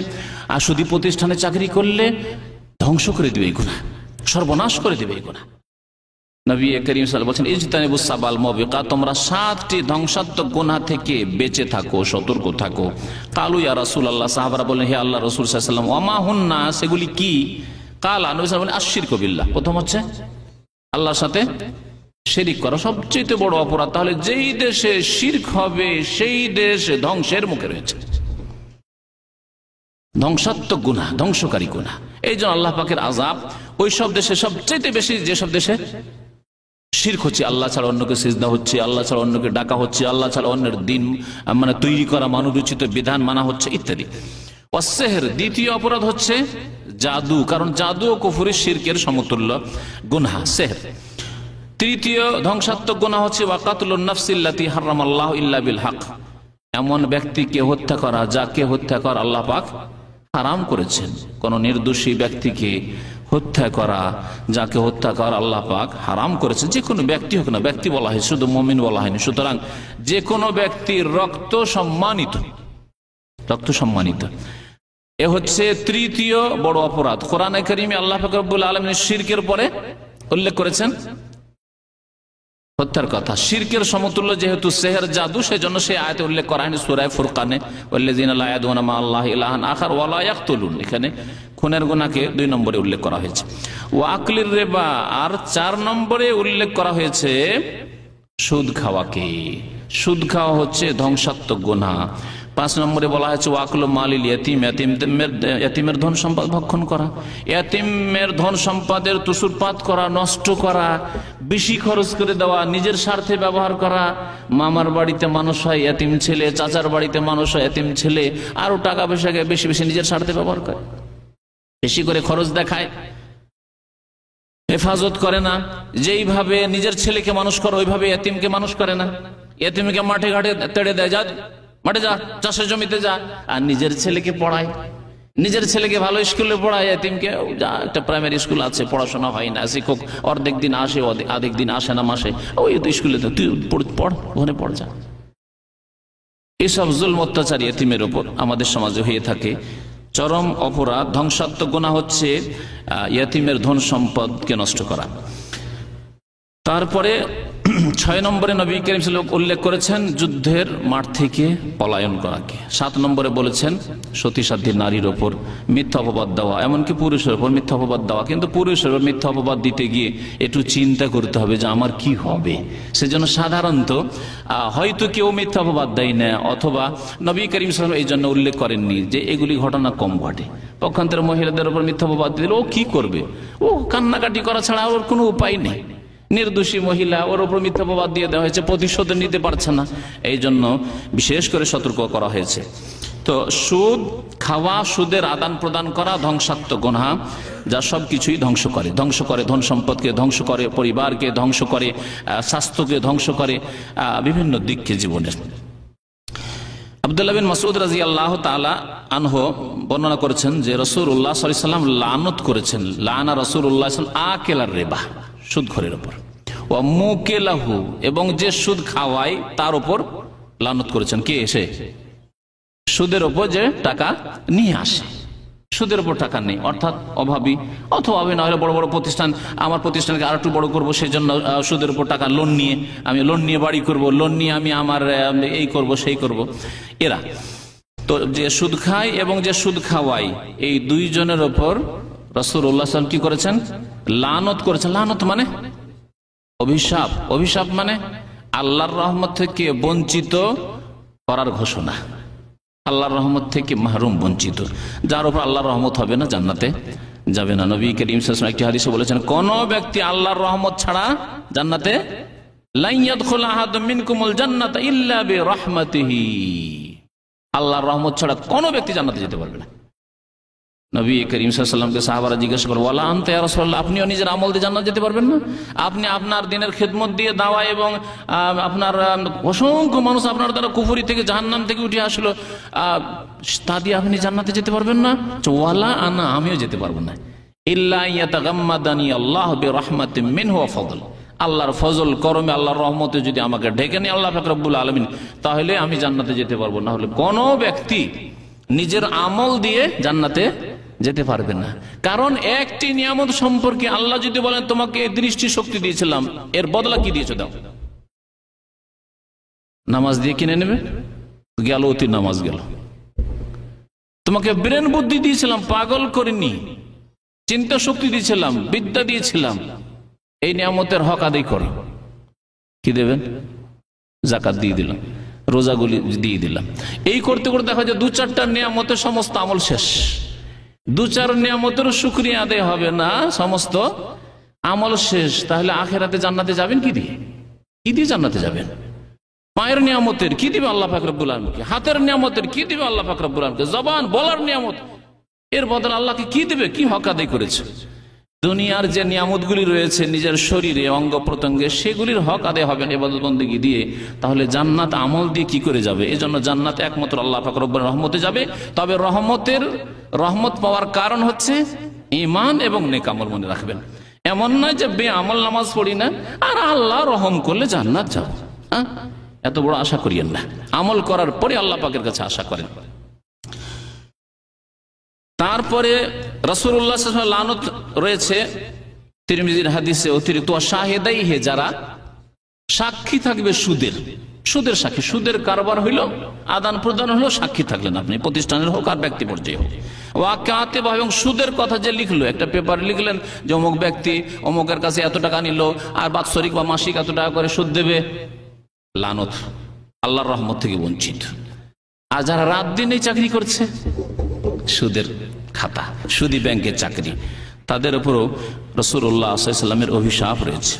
আর সুদী প্রতিষ্ঠানে চাকরি করলে ধ্বংস করে দেবে এই গুনাহ, সর্বনাশ করে দেবে এই গুনাহ। নবী করিম সাল্লাল্লাহু আলাইহি ওয়াসাল্লাম বলেছেন, ইজতানিবুস সাবাল মুবিকাত, তোমরা 7টি ধ্বংসাত্মক গুনাহ থেকে বেঁচে থাকো, সতর্ক থাকো। কালু ইয়া রাসূলুল্লাহ, সাহাবারা বলেন, হে আল্লাহর রাসূল সাল্লাল্লাহু আলাইহি ওয়াসাল্লাম, ওয়া মা হুন্না, সেগুলি কি? কালা, নবী সাল্লাল্লাহু আলাইহি ওয়াসাল্লাম বলেন, আশশিরকু বিল্লাহ, প্রথম হচ্ছে আল্লাহর সাথে শিরক করা, সবচেয়ে বড় অপরাধ। তাহলে যেই দেশে শিরক হবে সেই দেশ ধ্বংসের মুখে রয়েছে, ধ্বংসাত্মক গুনাহ, ধ্বংসকারী গুনাহ। এই জন্য আল্লাহ পাকের আযাব ওই সব দেশে সবচেয়ে বেশি, যেসব দেশে শিরক হচ্ছে, আল্লাহ ছাড়া অন্যকে সিজদা হচ্ছে, আল্লাহ ছাড়া অন্যকে ডাকা হচ্ছে, আল্লাহ ছাড়া অন্যের দিন মানে তৈরি করা মানবরচিত বিধান মানা হচ্ছে ইত্যাদি। ওয়াসসিহর, দ্বিতীয় অপরাধ হচ্ছে জাদু, কারণ জাদু ও কুফরি শিরকের সমতুল্য গুনাহ, সিহর। তৃতীয় ধ্বংসাত্মক গুনাহ হচ্ছে ওয়াকাতুলুন নাফসিল্লাতী হারামাল্লাহু ইল্লা বিল হক, এমন ব্যক্তিকে হত্যা করা যাকে হত্যা করা আল্লাহ পাক হারাম করেছেন। কোন নির্দোষী ব্যক্তিকে হত্যা করা, যাকে হত্যা করা আল্লাহ পাক হারাম করেছেন। যে কোনো ব্যক্তি হোক না, ব্যক্তি বলা হয়, শুধু মুমিন বলা হয়নি। সুতরাং যে কোনো ব্যক্তির রক্ত সম্মানিত, রক্ত সম্মানিত, এ হচ্ছে তৃতীয় বড় অপরাধ। কোরআনে কারীমে আল্লাহ পাক রব্বুল আলামিন শিরকের পরে উল্লেখ করেছেন হত্যার কথা। শিরকের সমতুল্য যেহেতু সেহর, জাদু, সেজন্য সেই আয়াতে উল্লেখ করা হয়নি সূরা ফুরকানে, ওয়াল্লাযিনা লা ইয়াদউনা মা আল্লাহি ইলাহান আখার ওয়া লা ইয়াকতুলুন, এখানে খুনের গুনাহকে 2 নম্বরে উল্লেখ করা হয়েছে। ওয়া আকলির রিবা, আর 4 নম্বরে উল্লেখ করা হয়েছে সুদ খাওয়াকে। সুদ খাওয়া হচ্ছে ধ্বংসাত্মক গুনাহ। 5 নম্বরে বলা হয়েছে ওয়াকলু মালিল ইয়াতিম, ইয়াতিমের ধন সম্পদ ভক্ষণ করা, ইয়াতিমের ধন সম্পদের তুসুরপাত করা, নষ্ট করা, বেশি খরচ করে দেওয়া, নিজের স্বার্থে ব্যবহার করা। মামার বাড়িতে মানুষ হয় ইয়াতিম ছেলে, চাচার বাড়িতে মানুষ হয় ইয়াতিম ছেলে, আরো টাকা পয়সাকে বেশি বেশি নিজের স্বার্থে ব্যবহার করে, বেশি করে খরচ দেখায়, হেফাজত করে না। যেইভাবে নিজের ছেলেকে মানুষ করে ওইভাবে ইয়াতিমকে মানুষ করে না। ইয়াতিমকে মাঠে ঘাটে তেড়ে দেয়, যা মাঠে যা, চাষের জমিতে যা, আর নিজের ছেলেকে পড়ায়, নিজের ছেলেকে ভালো স্কুলে পড়ায়, এতিমকে যা একটা প্রাইমারি স্কুল আছে, পড়াশোনা হয় না, শিক্ষক অর্ধেক দিন আসে, অর্ধেক দিন আসে না মাসে, ওই তো স্কুলে তুই পড়, ওখানে পড় যা। এসব জুলম অত্যাচার এতিমের ওপর আমাদের সমাজে হয়ে থাকে। চরম অপরাধ, ধ্বংসাত্মক গুনাহ হচ্ছে ইয়তিমের ধন সম্পদকে নষ্ট করা। তারপরে 6 নম্বরে নবী করিম সাল্লাল্লাহু আলাইহি ওয়াসাল্লাম উল্লেখ করেছেন যুদ্ধের মাঠ থেকে পলায়ন করাকে। 7 নম্বরে বলেছেন সতী সাধ্বী নারীর ওপর মিথ্যা অপবাদ দেওয়া, এমনকি পুরুষের ওপর মিথ্যা অপবাদ দেওয়া। কিন্তু পুরুষের ওপর মিথ্যা অপবাদ দিতে গিয়ে একটু চিন্তা করতে হবে যে আমার কি হবে। সেজন্য সাধারণত হয়তো কেউ মিথ্যা অপবাদ দেয় না, অথবা নবী করিম সাল্লাল্লাহু আলাইহি ওয়াসাল্লাম এই জন্য উল্লেখ করেননি যে এগুলি ঘটনা কম ঘটে। পক্ষান্তরে মহিলাদের ওপর মিথ্যা অপবাদ দিলে ও কি করবে, ও কান্নাকাটি করা ছাড়া ওর কোনো উপায় নেই। নির্দোষী মহিলা, ওর উপর মিথ্যা অপবাদ দিয়ে দেওয়া হয়েছে, প্রতিশোধ নিতে পারছে না, এই জন্য বিশেষ করে সতর্ক করা হয়েছে। তো সুদ খাওয়া, সুদের আদান প্রদান করা ধ্বংসাত্মক গুনাহ, যা সব কিছুই ধ্বংস করে ধন সম্পদকে ধ্বংস করে, পরিবারকে ধ্বংস করে, স্বাস্থ্যকে ধ্বংস করে, বিভিন্ন দিককে জীবনের। আব্দুল্লাহ বিন মাসউদ রাদিয়াল্লাহু তাআলা আনহু বর্ণনা করেছেন যে রাসূলুল্লাহ সাল্লাল্লাহু আলাইহি ওয়াসাল্লাম লানত করেছেন, লানা রাসূলুল্লাহ সাল্লাল্লাহু আলাইহি ওয়াসাল্লাম আকিলার রিবা, সুদখোরের উপর, ওয়া মুকিলাহু, এবং যে সুদ খাওয়ায় তার উপর লানত করেছেন। কে? এসে সুদের উপর যে টাকা নিয়ে আসে, সুদের উপর টাকা নেই, অর্থাৎ অভাবী, অথবা না হলে বড় বড় প্রতিষ্ঠান, আমার প্রতিষ্ঠানকে আর একটু বড় করবো, সেই জন্য সুদের উপর টাকা লোন নিয়ে বাড়ি করব, লোন নিয়ে আমি আমার এই করব সেই করব। এরা তো যে সুদ খায় এবং যে সুদ খাওয়ায়, এই দুইজনের উপর রাসূলুল্লাহ সাল্লাল্লাহু আলাইহি ওয়াসাল্লাম কি করেছেন? লানত করেছেন। লানত মানে অভিশাপ, অভিশাপ মানে আল্লাহর রহমত থেকে বঞ্চিত করার ঘোষণা, আল্লাহর রহমত থেকে মাহরুম, বঞ্চিত, যার উপর আল্লাহর রহমত হবে না, জান্নাতে যাবে না। নবী করিম সাল্লাল্লাহু আলাইহি ওয়াসাল্লাম একটি হাদিসে বলেছেন, কোন ব্যক্তি আল্লাহর রহমত ছাড়া জান্নাতে, লা ইয়াদখুলু আহাদুম মিনকুমুল জান্নাতা ইল্লা বিরাহমাতিহি, আল্লাহর রহমত ছাড়া কোন ব্যক্তি জান্নাতে যেতে পারবে না। নবী করিম সাল্লাল্লাহু আলাইহি ওয়াসাল্লামকে সাহাবারা জিজ্ঞাসা করে, ওয়ালা আনতা ইয়া রাসূলুল্লাহ, আপনিও নিজের আমল দিয়ে জান্নাত যেতে পারবেন না? আপনি আপনার দিনের খেদমত দিয়ে, দাওয়া এবং আপনার অসংখ্য মানুষ আপনার দ্বারা কুফরি থেকে, জাহান্নাম থেকে উঠে আসলো, তা দিয়ে আপনি জান্নাতে যেতে পারবেন না? ওয়ালা আনা, আমিও যেতে পারবো না। ইল্লা ইয়াতাগাম্মাদানি আল্লাহু বিরাহমাতিন মিনহু ওয়া ফদল, আল্লাহর ফজল করমে, আল্লাহর রহমতে যদি আমাকে ঢেকে নেয় আল্লাহ পাক রব্বুল আলামিন, তাহলে আমি জান্নাতে যেতে পারবো, না হলে কোন ব্যক্তি নিজের আমল দিয়ে জান্নাতে যেতে পারবে না। কারণ একটি নিয়ামত সম্পর্কে আল্লাহ যদি বলেন তোমাকে দৃষ্টি শক্তি দিয়েছিলাম, এর বদলা কি দিয়েছো দাও, নামাজ দিয়ে কিনে নেবে, গেল অতি নামাজ গেল। তোমাকে ব্রেন বুদ্ধি দিয়েছিলাম, পাগল করিনি, চিন্তা শক্তি দিয়েছিলাম, বিদ্যা দিয়েছিলাম, এই নিয়ামতের হক আদায় করো। কি দেবেন? যাকাত দিয়ে দিলাম, রোজাগুলি দিয়ে দিলাম। এই করতে করতে দেখা যায় 2-4টা নিয়ামতের সমস্ত আমল শেষ। 2-4 নিয়ামতের শুকরিয়া আদায় হবে না, সমস্ত আমল শেষ। তাহলে আখেরাতে জান্নাতে যাবেন কি দিয়ে? কি দিয়ে জান্নাতে যাবেন? পায়ের নিয়ামতের কি দিবে আল্লাহ পাক রব্বুল আলামিনকে? হাতের নিয়ামতের কি দিবে আল্লাহ পাক রব্বুল আলামিনকে? জবান বলার নিয়ামত, এর বদলে আল্লাহকে কি দিবে? কি হক আদায় করেছে? দুনিয়ার যে নিয়ামতগুলি রয়েছে নিজের শরীরে, অঙ্গ প্রত্যঙ্গে, সেগুলির হক আদায় হবে না ইবাদত বন্দেগী দিয়ে। তাহলে জান্নাত আমল দিয়ে কি করে যাবে? এজন্য জান্নাত একমাত্র আল্লাহ পাক রব্বুল রহমতে যাবে। তবে রহমত পাওয়ার কারণ হচ্ছে ঈমান এবং নেক আমল, মনে রাখবেন। এমন নয় যে বেআমল নামাজ পড়ি না আর আল্লাহ রহম করলে জান্নাত যাব, এত বড় আশা করিয়েন না। আমল করার পরে আল্লাহ পাকের কাছে আশা করেন। তারপরে রাসূলুল্লাহ সাল্লাল্লাহু আলাইহি ওয়াসাল্লাম লানত রয়েছে তিরমিজির হাদিসে অতিরিক্ত, শাহেদাইহি, যারা সাক্ষী থাকবে সুদের সাক্ষী, সুদের কারবার হইল, আদান প্রদান হলো, সাক্ষী থাকলেন আপনি, প্রতিষ্ঠানের হোক আর ব্যক্তি পর্যায়ে হোক। ওয়াকাতিব, এবং সুদের কথা যে লিখলো, একটা পেপার লিখলেন যে অমুক ব্যক্তি অমুকের কাছে এত টাকা নিল আর বাৎসরিক বা মাসিক এত টাকা করে সুদ দেবে, লানত, আল্লাহর রহমত থেকে বঞ্চিত। আর যারা রাত দিন এই চাকরি করছে, সুদের খাতা, সুদি ব্যাংকের চাকরি, তাদের উপরও রাসূলুল্লাহ সাল্লাল্লাহু আলাইহি ওয়াসাল্লামের অভিশাপ রয়েছে।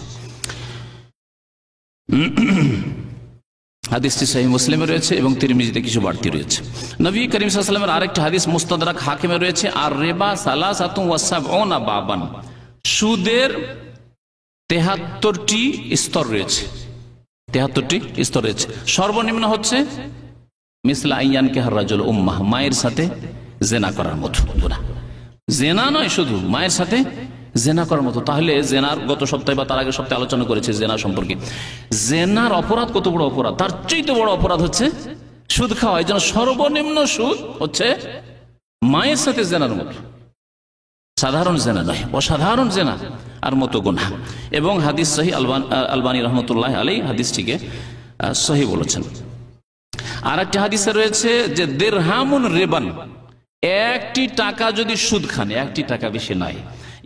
হাদিসটি সহিহ মুসলিমে রয়েছে এবং তিরমিজিতে কিছু বাড়তি রয়েছে। নবী করিম সাল্লাল্লাহু আলাইহি ওয়াসাল্লামের আরেকটি হাদিস মুস্তাদরাক হাকিমে রয়েছে, আর রিবা সালাসাতুন ওয়া সাবউনা বাবান, সুদের 73টি স্তর রয়েছে, 73টি স্তর রয়েছে। সর্বনিম্ন হচ্ছে মিসলা আইয়ান কে রাজুল উম্মাহ, মায়ের সাথে জেনা করার মতো গুনাহ। জেনা নয় শুধু, মায়ের সাথে জেনা করার মতো। তাহলে জেনার গত সপ্তাহে বা তার আগের সপ্তাহে আলোচনা করেছে জেনা সম্পর্কে। জেনার অপরাধ কত বড় অপরাধ, তার চাইতে বড় অপরাধ হচ্ছে সুদ খাওয়া। এই জন্য সর্বনিম্ন সুদ হচ্ছে মায়ের সাথে জেনার মতো, সাধারণ জেনা নয়, অসাধারণ জেনা আর মতো গুনাহ। এবং হাদিস সহিহ, আলবানী রহমতুল্লাহ আলাইহি হাদিসটিকে সহিহ বলেছেন। আর একটি হাদিসে রয়েছে যে দিরহামুন রিবান, একটি টাকা যদি সুদ খান, একটি টাকা বেশি নয়,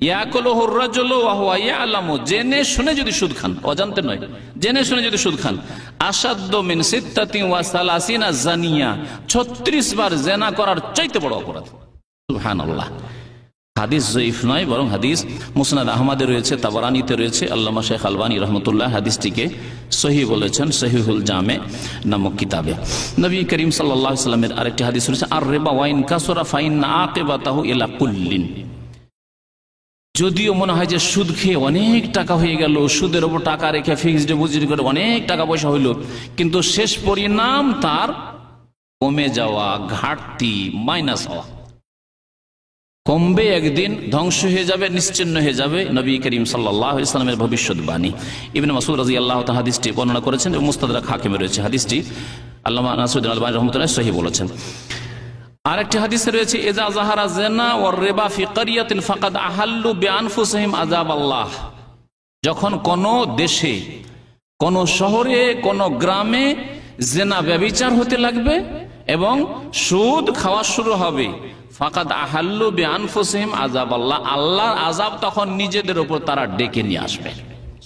ইয়াকুলুহু রাজুলু ওয়া হুয়া ইয়ালামু, জেনে শুনে যদি সুদ খান, অজান্তে নয়, জেনে শুনে যদি সুদ খান, আসাদ্দু মিন সিত্তাতিন ওয়া সালাসিনা জানিয়া, 36 বার জেনা করার চাইতে বড় অপরাধ। সুবহানাল্লাহ। হাদিস জয়ীফ নয়, বরং হাদিস মুসনাদ আহমদে রয়েছে, তাবারানীতে রয়েছে। আল্লামা শেখ আলবানী রহমতুল্লাহ হাদিসটিকে সহিহ বলেছেন সহিহুল জামে নামক কিতাবে। নবী করিম সাল্লাল্লাহু আলাইহি ওয়াসাল্লামের আরেকটি হাদিস রয়েছে, আর রিবা ওয়াইন কাসরা ফাইন আকিবাতাহু ইলা কুল্লিন। যদিও মনে হয় যে সুদ খেয়ে অনেক টাকা হয়ে গেল, সুদের উপর টাকা রেখে ফিক্সড ডিপোজিট করে অনেক টাকা পয়সা হইল, কিন্তু শেষ পরিণাম তার কমে যাওয়া, ঘাটতি, মাইনাস হওয়া, কমবে, একদিন ধ্বংস হয়ে যাবে, নিশ্চিহ্ন হয়ে যাবে। নবী করিম সাল্লাল্লাহু আলাইহি ওয়াসাল্লামের ভবিষ্যৎবাণী। ইবনে মাসউদ রাদিয়াল্লাহু তাআলা হাদিসটি বর্ণনা করেছেন এবং মুস্তাদরাক হাকিমে রয়েছে। হাদিসটি আল্লামা নাসিরুদ্দিন আলবানী রাহমাতুল্লাহ সহিহ বলেছেন। আরেকটি হাদিসে রয়েছে, ইজা যাহারা জিনা ওয়ার রিবা ফি ক্বরিয়াতিন ফাকাদ আহাল্লু বিআনফুসিহিম আযাবাল্লাহ। যখন কোন দেশে, কোন শহরে, কোন গ্রামে জিনা ব্যভিচার হতে লাগবে এবং সুদ খাওয়া শুরু হবে, ফাকাদ আহাল্লু বিআনফুসিহিম আযাবাল্লাহ, আল্লাহর আযাব তখন নিজেদের উপর তারা ডেকে নিয়ে আসবে।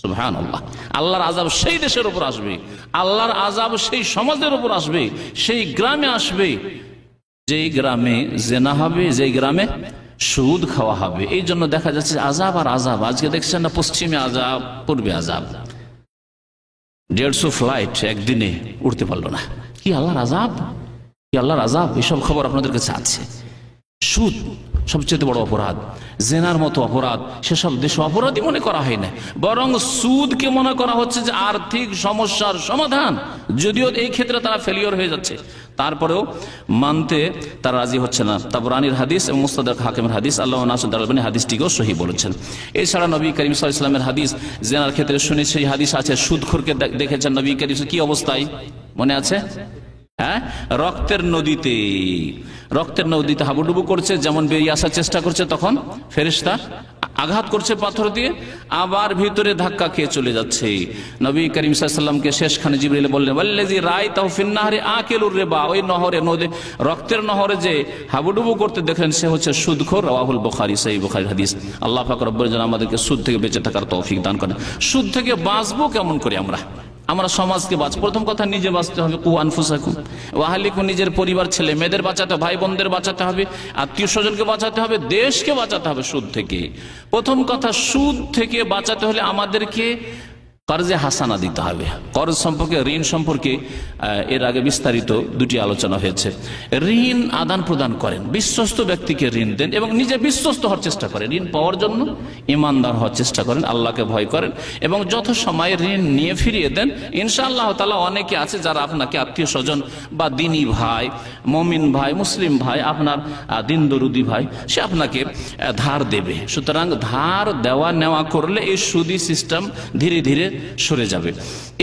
সুবহানাল্লাহ। আল্লাহর আযাব সেই দেশের উপর আসবে, আল্লাহর আযাব সেই সমাজের উপর আসবে, সেই গ্রামে আসবে যেই গ্রামে জেনা হবে, যেই গ্রামে সুদ খাওয়া হবে। এই জন্য দেখা যাচ্ছে আযাব আর আযাব। আজকে দেখছেন না, পশ্চিমে আযাব, পূর্বে আযাব। 150 ফ্লাইট একদিনে উঠতে পারলো না। কি আল্লাহর আযাব, কি আল্লাহর আযাব। এসব খবর আপনাদের কাছে আছে। সুদ সবচেয়ে বড় অপরাধ, জেনার মতো অপরাধ সেসব দেশে অপরাধী মনে করা হয় না, বরং সুদকে মনে করা হচ্ছে যে আর্থিক সমস্যার সমাধান। যদিও এই ক্ষেত্রে তারা ফেলিওর হয়ে যাচ্ছে, তারপরেও মানতে তারা রাজি হচ্ছে না। তাবরানীর হাদিস এবং মুস্তাদরাক হাকিমের হাদিস, আল্লামা নাসিরুদ্দিন আলবানী হাদিসটিকেও সহিহ বলেছেন। এছাড়া নবী করিম সাল্লাল্লাহু আলাইহি ওয়াসাল্লামের হাদিস জেনার ক্ষেত্রে শুনে সেই হাদিস আছে, সুদখোরকে দেখেছেন নবী করিম কি অবস্থায়, মনে আছে? হ্যাঁ, রক্তের নদীতে হাবুডুবু করছে, যেমন বেরিয়ে আসার চেষ্টা করছে, তখন ফেরেশতা আঘাত করছে পাথর দিয়ে, আবার ভিতরে ধাক্কা খেয়ে চলে যাচ্ছে। নবী করিম সাল্লাল্লাহু আলাইহি ওয়াসাল্লামকে শেষখানে জিবরিল বললেন, ওয়াল্লাযী রাআইতাহু ফিন নাহরি আকিলুর রিবা, ওই নহরে, রক্তের নহরে যে হাবুডুবু করতে দেখলেন সে হচ্ছে সুদখোর। রাওয়াহুল বুখারী, সহিহ বুখারীর হাদিস। আল্লাহ পাক রব্বুল যেন আমাদেরকে সুদ থেকে বেঁচে থাকার তৌফিক দান করেন। সুদ থেকে বাঁচবো কেমন করে আমরা সমাজকে বাঁচবো। প্রথম কথা নিজে বাঁচতে হবে, কু আনফুসাকুম ওয়া আহলিকুম, নিজের পরিবার, ছেলে মেয়েদের বাঁচাতে, ভাই বোনদের বাঁচাতে হবে, আত্মীয় স্বজনকে বাঁচাতে হবে, দেশকে বাঁচাতে হবে সুদ থেকে। প্রথম কথা, সুদ থেকে বাঁচাতে হলে আমাদেরকে কর্জে হাসানা দিতে হবে। কর্জ সম্পর্কে, ঋণ সম্পর্কে এর আগে বিস্তারিত দুটি আলোচনা হয়েছে। ঋণ আদান প্রদান করেন, বিশ্বস্ত ব্যক্তিকে ঋণ দেন এবং নিজে বিশ্বস্ত হওয়ার চেষ্টা করেন। ঋণ পাওয়ার জন্য ইমানদার হওয়ার চেষ্টা করেন, আল্লাহকে ভয় করেন এবং যত সময় ঋণ নিয়ে ফিরিয়ে দেন। ইনশাআল্লাহ তাআলা অনেকে আছে যারা আপনাকে আত্মীয় স্বজন বা দিনী ভাই, মুমিন ভাই, মুসলিম ভাই, আপনার দিন দরুদি ভাই, সে আপনাকে ধার দেবে। সুতরাং ধার দেওয়া নেওয়া করলে এই সুদি সিস্টেম ধীরে ধীরে সরে যাবে।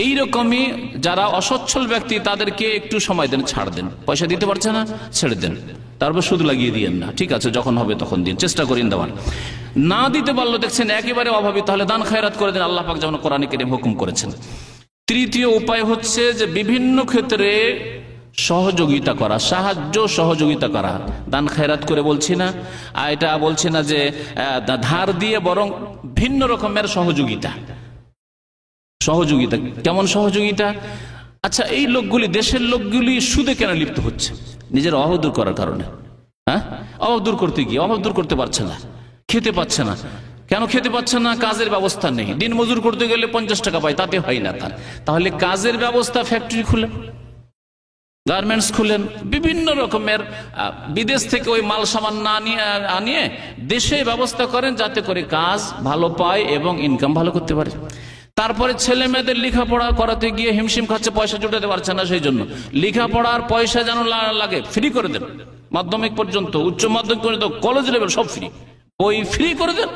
এইরকমই যারা অসচ্ছল ব্যক্তি তাদেরকে একটু সময় দেন, ছাড় দেন। পয়সা দিতে পারছে না, ছেড়ে দেন, তারপর সুদ লাগিয়ে দিয়েন না, ঠিক আছে, যখন হবে তখন দিন, চেষ্টা করেন দেওয়ার। না দিতে পারলো, দেখছেন একেবারে অভাবী, তাহলে দান খায়রাত করে দেন, আল্লাহ পাক যেমন কোরআনে কারীমে হুকুম করেছেন। তৃতীয় উপায় হচ্ছে যে বিভিন্ন ক্ষেত্রে সহযোগিতা করা, সাহায্য সহযোগিতা করা। দান খায়রাত করে বলছি না, এটা বলছি না যে ধার দিয়ে, বরং ভিন্ন রকমের সহযোগিতা। কেমন সহযোগিতা? আচ্ছা, এই লোকগুলি, দেশের লোকগুলি সুদে কেন লিপ্ত হচ্ছে? নিজের অভাব দূর করার কারণে। হ্যাঁ, অভাব দূর করতে গিয়ে অভাব দূর করতে পারছে না, খেতে পাচ্ছে না। কেন খেতে পাচ্ছে না? কাজের ব্যবস্থা নেই। দিন মজুর করতে গেলে 50 টাকা পায়, তাতে হয় না তার। তাহলে কাজের ব্যবস্থা, ফ্যাক্টরি খুলেন, গার্মেন্টস খুলেন, বিভিন্ন রকমের বিদেশ থেকে ওই মাল সামান না আনিয়ে দেশে ব্যবস্থা করেন, যাতে করে কাজ ভালো পায় এবং ইনকাম ভালো করতে পারে। তারপরে ছেলে মেয়েদের লেখাপড়া করাতে গিয়ে হিমশিম খাচ্ছে, পয়সা জোটাতে পারছে না, সেই জন্য লেখাপড়ার পয়সা যেন লাগে ফ্রি করে দেন, মাধ্যমিক পর্যন্ত, উচ্চ মাধ্যমিক পর্যন্ত, কলেজ লেভেল সব ফ্রি। বই ফ্রি করে দেন,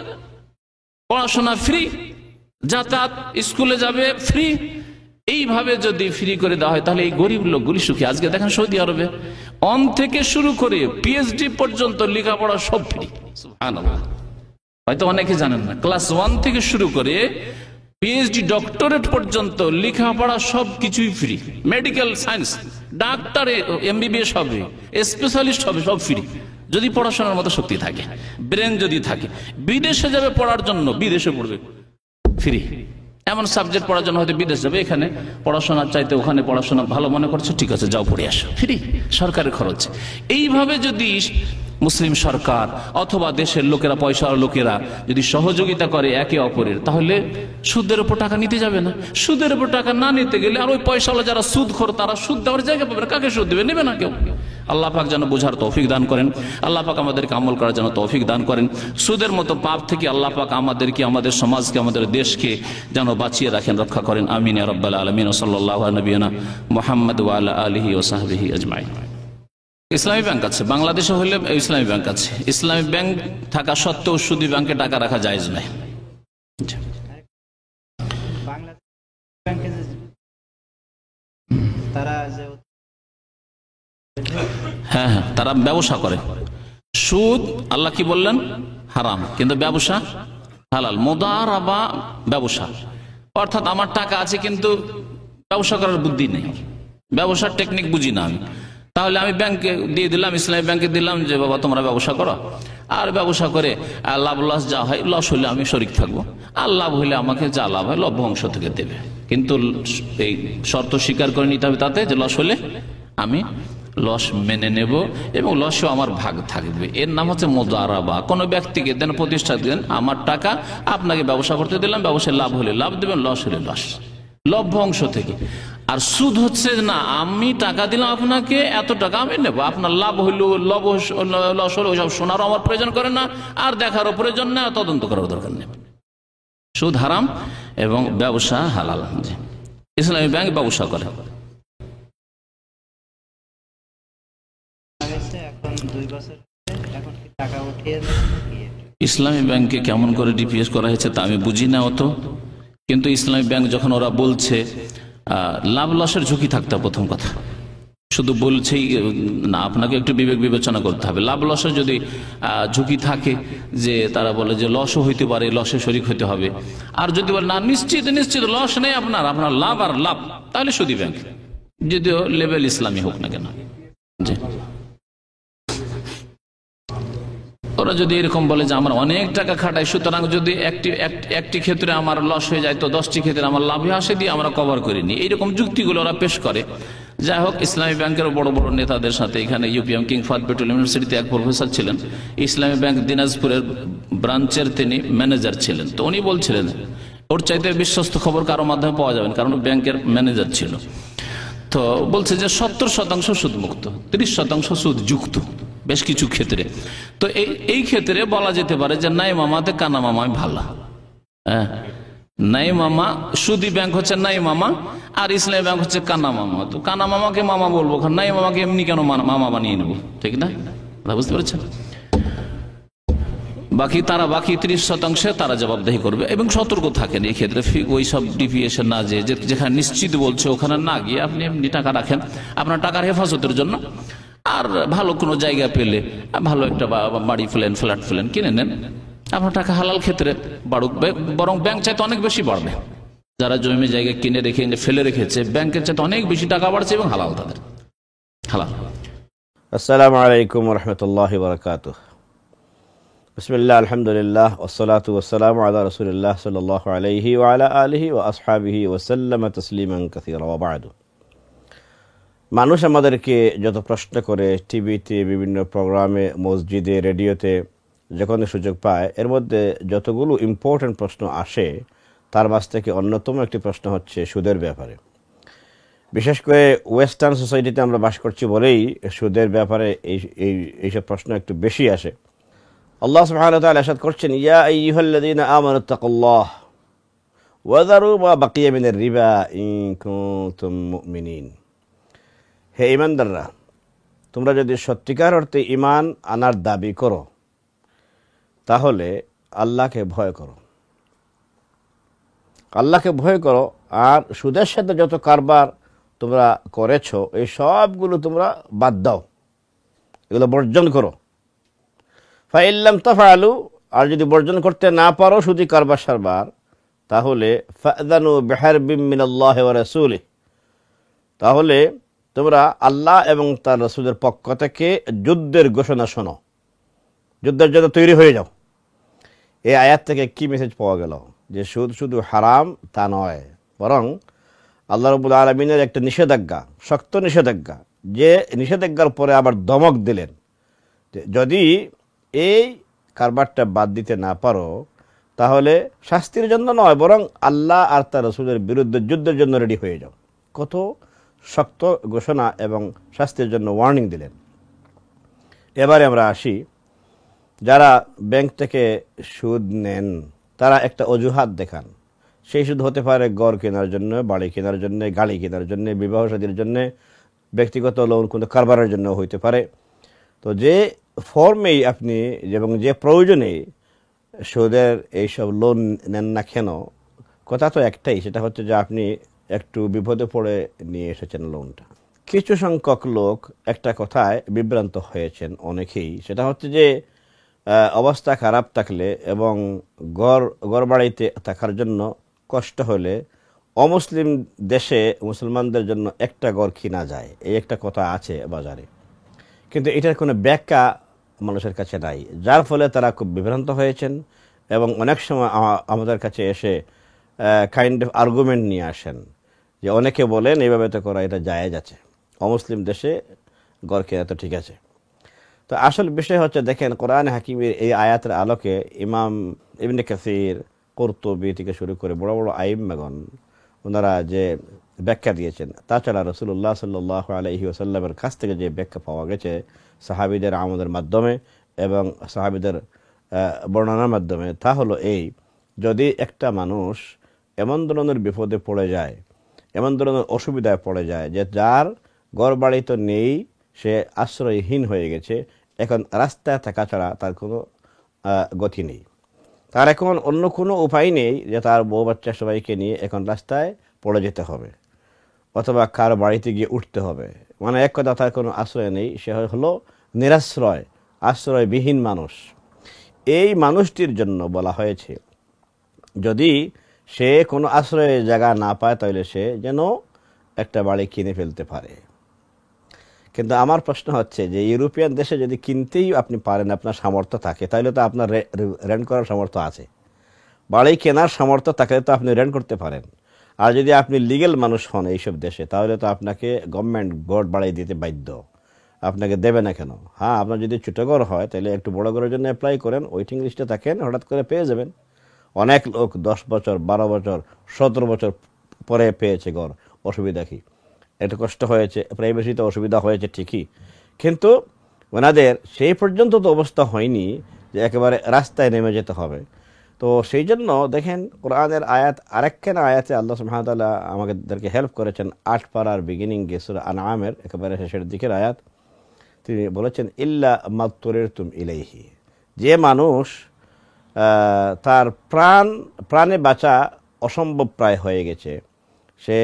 পড়াশোনা ফ্রি, যাতায়াত স্কুলে যাবে ফ্রি। এইভাবে যদি ফ্রি করে দেওয়া হয় তাহলে এই গরিব লোকগুলি সুখী। আজকে দেখেন সৌদি আরবে অন থেকে শুরু করে পিএইচডি পর্যন্ত লেখাপড়া সব ফ্রি। সুবহানাল্লাহ। হয়তো অনেকে জানেন না, ক্লাস 1 থেকে শুরু করে পিএইচডি ডক্টরেট পর্যন্ত লেখাপড়া সব কিছুই free. Medical science, doctor, MBBS হবে, স্পেশালিস্ট হবে, সব ফ্রি। যদি পড়াশোনার মতো শক্তি থাকে, ব্রেন যদি থাকে। বিদেশে যাবে পড়ার জন্য, বিদেশে পড়বে ফ্রি। এমন সাবজেক্ট পড়ার জন্য হয়তো বিদেশ যাবে, এখানে পড়াশোনার চাইতে ওখানে পড়াশোনা ভালো মনে করছে, ঠিক আছে যাও পড়ে আসো, ফ্রি, সরকারের খরচ। এইভাবে যদি মুসলিম সরকার অথবা দেশের লোকেরা, পয়সার লোকেরা যদি সহযোগিতা করে একে অপরের, তাহলে সুদের উপর টাকা নিতে যাবে না। সুদের উপর টাকা না নিতে গেলে আর ওই পয়সাওয়ালা যারা সুদখোর তারা সুদ দেওয়ার জায়গা পাবে না। কাকে সুদ দেবে? নেবে না কেউ। আল্লাহ পাক যেন বোঝার তৌফিক দান করেন, আল্লাহ পাক আমাদেরকে আমল করার জন্য তৌফিক দান করেন। সুদের মতো পাপ থেকে আল্লাহ পাক আমাদেরকে, আমাদের সমাজকে, আমাদের দেশকে যেন বাঁচিয়ে রাখেন, রক্ষা করেন। আমিন ইয়া রাব্বাল আলামিন। সাল্লাল্লাহু আলা নবিয়িনা মুহাম্মদ ওয়া আলা আলিহি ওয়া সাহবিহি আজমাইন। ইসলামী ব্যাংক আছে বাংলাদেশে, হলে ইসলামী ব্যাংক আছে। ইসলামী ব্যাংক থাকা সত্ত্বেও সুদী ব্যাংকে টাকা রাখা জায়েজ নয়। হ্যাঁ হ্যাঁ, তারা ব্যবসা করে। সুদ আল্লাহ কি বললেন? হারাম, কিন্তু ব্যবসা হালাল। মুদারাবা ব্যবসা, অর্থাৎ আমার টাকা আছে কিন্তু ব্যবসা করার বুদ্ধি নেই, ব্যবসার টেকনিক বুঝি না আমি। তাহলে আমি ব্যাংকে দিয়ে দিলাম, ইসলামী ব্যাংকে দিলাম যে বাবা তোমরা ব্যবসা করো, আর ব্যবসা করে লাভ লস যা হয়, লস হলে আমি শরিক থাকবো, আর লাভ হলে আমাকে যা লাভ হয় লভ্য অংশ থেকে দেবে। কিন্তু এই শর্ত স্বীকার করে নিতে হবে তাতে যে লস হলে আমি লস মেনে নেব এবং লসও আমার ভাগ থাকবে। এর নাম হচ্ছে মুদারাবা। কোনো ব্যক্তিকে দেন, প্রতিষ্ঠা দেন, আমার টাকা আপনাকে ব্যবসা করতে দিলাম, ব্যবসায় লাভ হলে লাভ দেবেন, লস হলে লস, লভ্য অংশ থেকে। আর সুদ হচ্ছে না, আমি টাকা দিলাম আপনাকে, এত টাকা আমি নেব, আপনার লাভ হইল লস হলো ওইসব শোনারও আমার প্রয়োজন করে না, আর দেখারও প্রয়োজন না, তদন্ত করার দরকার নেই। সুদ হারাম এবং ব্যবসা হালাল। ইসলামী ব্যাংক ব্যবসা করে। ইসলামী ব্যাংকে কেমন করে ডিপিএস করা হয়েছে তা আমি বুঝি না অত, কিন্তু ইসলামী ব্যাংক যখন ওরা বলছে লাভ লসের ঝুঁকি থাকতে, প্রথম কথা শুধু বলছেই না, আপনাকে একটু বিবেক বিবেচনা করতে হবে। লাভ লসের যদি ঝুঁকি থাকে, যে তারা বলে যে লসও হইতে পারে, লসে শরিক হইতে হবে, আর যদি বলে না নিশ্চিত নিশ্চিত লস নেই আপনার, আপনার লাভ আর লাভ, তাহলে সুদী ব্যাংক, যদিও লেভেল ইসলামী হোক না কেন। জি, ওরা যদি এরকম বলে যে আমার অনেক টাকা খাটাই, সুতরাং যদি একটি ক্ষেত্রে আমার লস হয়ে যায় তো 10টি ক্ষেত্রে আমার লাভে আসে দিয়ে আমরা কভার করিনি, এইরকম যুক্তিগুলো ওরা পেশ করে। যাই হোক, ইসলামী ব্যাংকের বড় বড় নেতাদের সাথে, এখানে ইউপিএম কিং ফাহাদ পেট্রোলিয়াম ইউনিভার্সিটিতে এক প্রফেসর ছিলেন, ইসলামী ব্যাংক দিনাজপুরের ব্রাঞ্চের তিনি ম্যানেজার ছিলেন। তো উনি বলছিলেন ওর চাইতে বিশ্বস্ত খবর কারো মাধ্যমে পাওয়া যাবে না, কারণ ব্যাংকের ম্যানেজার ছিল। তো বলছে যে 70% সুদ মুক্ত, 30% সুদ যুক্ত বেশ কিছু ক্ষেত্রে। তো এই ক্ষেত্রে বলা যেতে পারে যে নাই মামাতে কানা মামাই ভালো। হ্যাঁ, নাই মামা, সুদী ব্যাংক হচ্ছে নাই মামা, আর ইসলামী ব্যাংক হচ্ছে কানা মামা। তো কানা মামাকে মামা বলবো, নাই মামাকে এমনি কেন মামা বানিয়ে নেবো, ঠিক না? বুঝতে পারছেন? বাকি 30% তারা জবাবদেহি করবে এবং সতর্ক থাকেন এই ক্ষেত্রে। ওই সব ডিপিএস না, যেখানে নিশ্চিত বলছে ওখানে না গিয়ে আপনি এমনি টাকা রাখেন আপনার টাকার হেফাজতের জন্য। আর ভালো কোনো জায়গা পেলে, ভালো একটা বাড়ি ফেলেন, ফ্ল্যাট ফেলেন, কিনে নেন, আপনার টাকা হালাল ক্ষেত্রে বাড়ুক, বরং ব্যাংক চাইতে অনেক বেশি বাড়বে। যারা জমি জায়গা কিনে রেখে ফেলে রেখেছে, ব্যাংকের চাইতে অনেক বেশি টাকা বাড়ছে এবং হালাল তাদের, হালাল। আসসালামু আলাইকুম ওয়া রাহমাতুল্লাহি ওয়া বারাকাতুহু। বিসমিল্লাহ, আলহামদুলিল্লাহ, ওয়াসসালাতু ওয়াসসালামু আলা রাসূলিল্লাহ সাল্লাল্লাহু আলাইহি ওয়া আলা আলিহি ওয়া আসহাবিহি ওয়া সাল্লামা তাসলিমান কাসীরা, ওয়া বা'দু। মানুষ আমাদেরকে যত প্রশ্ন করে, টিভিতে, বিভিন্ন প্রোগ্রামে, মসজিদে, রেডিওতে যখন সুযোগ পায়, এর মধ্যে যতগুলো ইম্পর্টেন্ট প্রশ্ন আসে তার মাঝ থেকে অন্যতম একটি প্রশ্ন হচ্ছে সুদের ব্যাপারে। বিশেষ করে ওয়েস্টার্ন সোসাইটিতে আমরা বাস করছি বলেই সুদের ব্যাপারে এইসব প্রশ্ন একটু বেশি আসে। আল্লাহ সুবহানাহু ওয়া তাআলা ইরশাদ করছেন, ইয়া আইয়ুহাল্লাযীনা আমানুত্তাকুল্লাহ ওয়া যারু মা বাকিয়া মিনার রিবা ইন কুনতুম মুমিনিন। হে ঈমানদাররা, তোমরা যদি সত্যিকার অর্থে ঈমান আনার দাবি করো তাহলে আল্লাহকে ভয় করো, আল্লাহকে ভয় করো। আর সুদের সাথে যত কারবার তোমরা করেছো এই সবগুলো তোমরা বাদ দাও, এগুলো বর্জন করো। ফাইল্লাম তাফআলু, আর যদি বর্জন করতে না পারো সুদি কারবার সারবার, তাহলে ফাযানু বিহারবিম মিনাল্লাহি ওয়া রাসূলিহি, তাহলে তোমরা আল্লাহ এবং তার রাসূলের পক্ষ থেকে যুদ্ধের ঘোষণা শোনো, যুদ্ধের জন্য তৈরি হয়ে যাও। এই আয়াত থেকে কি মেসেজ পাওয়া গেল? যে সুদ শুধু হারাম তা নয়, বরং আল্লাহ রাব্বুল আলামিনের একটা নিষেধাজ্ঞা, শক্ত নিষেধাজ্ঞা, যে নিষেধাজ্ঞার পরে আবার ধমক দিলেন যে যদি এই কারবারটা বাদ দিতে না পারো তাহলে শাস্তির জন্য নয়, বরং আল্লাহ আর তার রাসূলের বিরুদ্ধে যুদ্ধের জন্য রেডি হয়ে যাও। কত শক্ত ঘোষণা এবং শাস্তির জন্য ওয়ার্নিং দিলেন। এবারে আমরা আসি, যারা ব্যাংক থেকে সুদ নেন তারা একটা অজুহাত দেখান। সেই সুদ হতে পারে ঘর কেনার জন্য, বাড়ি কেনার জন্য, গাড়ি কেনার জন্য, বিবাহ শাদীর জন্য, ব্যক্তিগত লোন কোনো কারবারের জন্য হইতে পারে। তো যে ফর্মেই আপনি এবং যে প্রয়োজনে সুদের এইসব লোন নেন না কেন, কথা তো একটাই, সেটা হচ্ছে যে আপনি একটু বিপদে পড়ে নিয়ে এসেছেন লোনটা। কিছু সংখ্যক লোক একটা কথায় বিভ্রান্ত হয়েছেন অনেকেই, সেটা হচ্ছে যে অবস্থা খারাপ থাকলে এবং ঘর বাড়িতে থাকার জন্য কষ্ট হলে অমুসলিম দেশে মুসলমানদের জন্য একটা ঘর কিনা যায়, এই একটা কথা আছে বাজারে, কিন্তু এটার কোনো ব্যাখ্যা মানুষের কাছে নাই, যার ফলে তারা খুব বিভ্রান্ত হয়েছেন এবং অনেক সময় আমাদের কাছে এসে কাইন্ড অফ আর্গুমেন্ট নিয়ে আসেন যে অনেকে বলেন এইভাবে তো করা এটা জায়েজ আছে, অমুসলিম দেশে ঘর কেনা তো ঠিক আছে। তো আসল বিষয় হচ্ছে, দেখেন কোরআন হাকিমের এই আয়াতের আলোকে ইমাম ইবনে কাসির, কুরতুবী থেকে শুরু করে বড় বড় আইম্মাগণ ওনারা যে ব্যাখ্যা দিয়েছেন, তাছাড়া রাসূলুল্লাহ সাল্লাল্লাহু আলাইহি ওয়াসাল্লামের কাছ থেকে যে ব্যাখ্যা পাওয়া গেছে সাহাবীদের আমলের মাধ্যমে এবং সাহাবীদের বর্ণনার মাধ্যমে, তা হলো এই, যদি একটা মানুষ এমন ধরনের বিপদে পড়ে যায়, এমন ধরনের অসুবিধায় পড়ে যায় যে যার ঘর বাড়ি তো নেই, সে আশ্রয়হীন হয়ে গেছে, এখন রাস্তায় থাকা ছাড়া তার কোনো গতি নেই, তার এখন অন্য কোনো উপায় নেই যে তার বউ বাচ্চা সবাইকে নিয়ে এখন রাস্তায় পড়ে যেতে হবে অথবা কার বাড়িতে গিয়ে উঠতে হবে, মানে এক কথা তার কোনো আশ্রয় নেই, সে হলো নিরাশ্রয়, আশ্রয়বিহীন মানুষ। এই মানুষটির জন্য বলা হয়েছে যদি সে কোনো আশ্রয়ের জায়গা না পায় তাহলে সে যেন একটা বাড়ি কিনে ফেলতে পারে। কিন্তু আমার প্রশ্ন হচ্ছে যে ইউরোপিয়ান দেশে যদি কিনতেই আপনি পারেন, আপনার সামর্থ্য থাকে, তাহলে তো আপনার রেন্ট করার সামর্থ্য আছে, বাড়ি কেনার সামর্থ্য থাকলে তো আপনি রেন্ট করতে পারেন। আর যদি আপনি লিগেল মানুষ হন এইসব দেশে, তাহলে তো আপনাকে গভর্নমেন্ট ঘর বাড়ি দিতে বাধ্য, আপনাকে দেবে না কেন? হ্যাঁ, আপনার যদি ছোটো ঘর হয় তাহলে একটু বড় ঘরের জন্য অ্যাপ্লাই করেন, ওয়েটিং লিস্টে থাকেন, হঠাৎ করে পেয়ে যাবেন। অনেক লোক 10 বছর, 12 বছর, 17 বছর পরে পেয়েছে ঘর। অসুবিধা কি? একটু কষ্ট হয়েছে, প্রাইভেসিতে অসুবিধা হয়েছে ঠিকই, কিন্তু ওনাদের সেই পর্যন্ত তো অবস্থা হয়নি যে একেবারে রাস্তায় নেমে যেতে হবে। তো সেই জন্য দেখেন কোরআনের আয়াত, আরেকখানা আয়াতে আল্লাহ সুবহানাহু ওয়া তাআলা আমাদেরকে হেল্প করেছেন। 8 পারার বিগিনিং সূরা আনআমের একেবারে শেষের দিকের আয়াত, তিনি বলেছেন ইল্লা মাতুরিরতুম ইলাইহি, যে মানুষ তার প্রাণে বাঁচা অসম্ভব প্রায় হয়ে গেছে, সে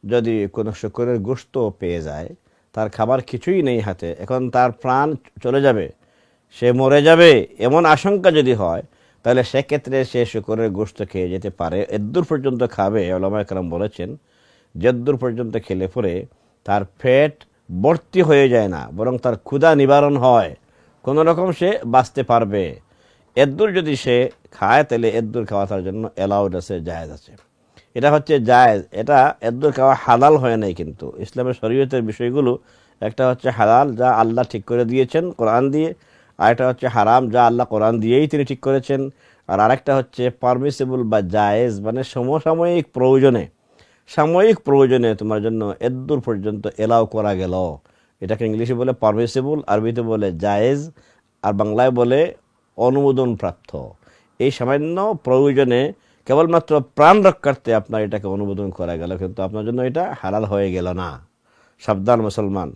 যদি কোনো শুকরের গোশত পেয়ে যায়, তার খাবার কিছুই নেই হাতে, এখন তার প্রাণ চলে যাবে, সে মরে যাবে এমন আশঙ্কা যদি হয়, তাহলে সেক্ষেত্রে সে শুকরের গোশত খেয়ে যেতে পারে। এদ্দুর পর্যন্ত খাবে, উলামায়ে কেরাম বলেছেন যদ্দুর পর্যন্ত খেলে পরে তার পেট ভর্তি হয়ে যায় না, বরং তার ক্ষুধা নিবারণ হয়, কোনো রকম সে বাঁচতে পারবে। এদ্দুর যদি সে খায় তাহলে এদ্দুর খাওয়া তার জন্য অ্যালাউড আছে, জায়েজ আছে। এটা হচ্ছে জায়েজ, এটা এদ্দুর খাওয়া হালাল হয় নাই, কিন্তু ইসলামের শরীয়তের বিষয়গুলো একটা হচ্ছে হালাল যা আল্লাহ ঠিক করে দিয়েছেন কোরআন দিয়ে, আর একটা হচ্ছে হারাম যা আল্লাহ কোরআন দিয়েই তিনি ঠিক করেছেন, আর আরেকটা হচ্ছে পারমিসিবল বা জায়েজ, মানে সমসাময়িক প্রয়োজনে তোমার জন্য এদ্দুর পর্যন্ত এলাও করা গেল। এটাকে ইংলিশে বলে পারমিসিবল, আরবিতে বলে জায়েজ, আর বাংলায় বলে অনুমোদন প্রাপ্ত। এই সামান্য প্রয়োজনে কেবলমাত্র প্রাণ রক্ষার্থে আপনার এটাকে অনুমোদন করা গেল, কিন্তু আপনার জন্য এটা হালাল হয়ে গেল না। সাবধান মুসলমান,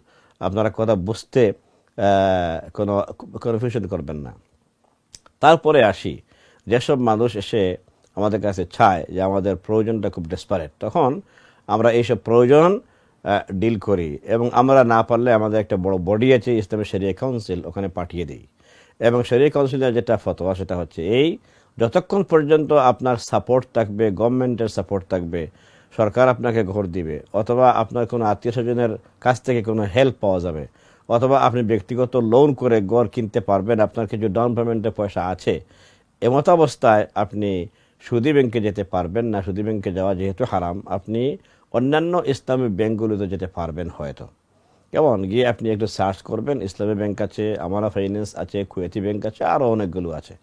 আপনারা কথা বুঝতে কোনো কনফিউশন করবেন না। তারপরে আসি, যেসব মানুষ এসে আমাদের কাছে চায় যে আমাদের প্রয়োজনটা খুব ডেসপারেট, তখন আমরা এইসব প্রয়োজন ডিল করি এবং আমরা না পারলে আমাদের একটা বড় বডি আছে ইসলামী শরিয়া কাউন্সিল, ওখানে পাঠিয়ে দিই। এবং শরিয়া কাউন্সিলের যেটা ফতোয়া সেটা হচ্ছে এই, যতক্ষণ পর্যন্ত আপনার সাপোর্ট থাকবে, গভর্নমেন্টের সাপোর্ট থাকবে, সরকার আপনাকে ঘর দিবে, অথবা আপনার কোনো আত্মীয় স্বজনের কাছ থেকে কোনো হেল্প পাওয়া যাবে, অথবা আপনি ব্যক্তিগত লোন করে ঘর কিনতে পারবেন, আপনার কিছু ডাউন পেমেন্টের পয়সা আছে, এমত অবস্থায় আপনি সুদী ব্যাংকে যেতে পারবেন না। সুদী ব্যাংকে যাওয়া যেহেতু হারাম, আপনি অন্যান্য ইসলামী ব্যাংকগুলোতে যেতে পারবেন হয়তো। কেমন গিয়ে আপনি একটু সার্চ করবেন, ইসলামী ব্যাংক আছে, আমারা ফাইন্যান্স আছে, কুয়েতি ব্যাংক আছে, আরও অনেকগুলো আছে,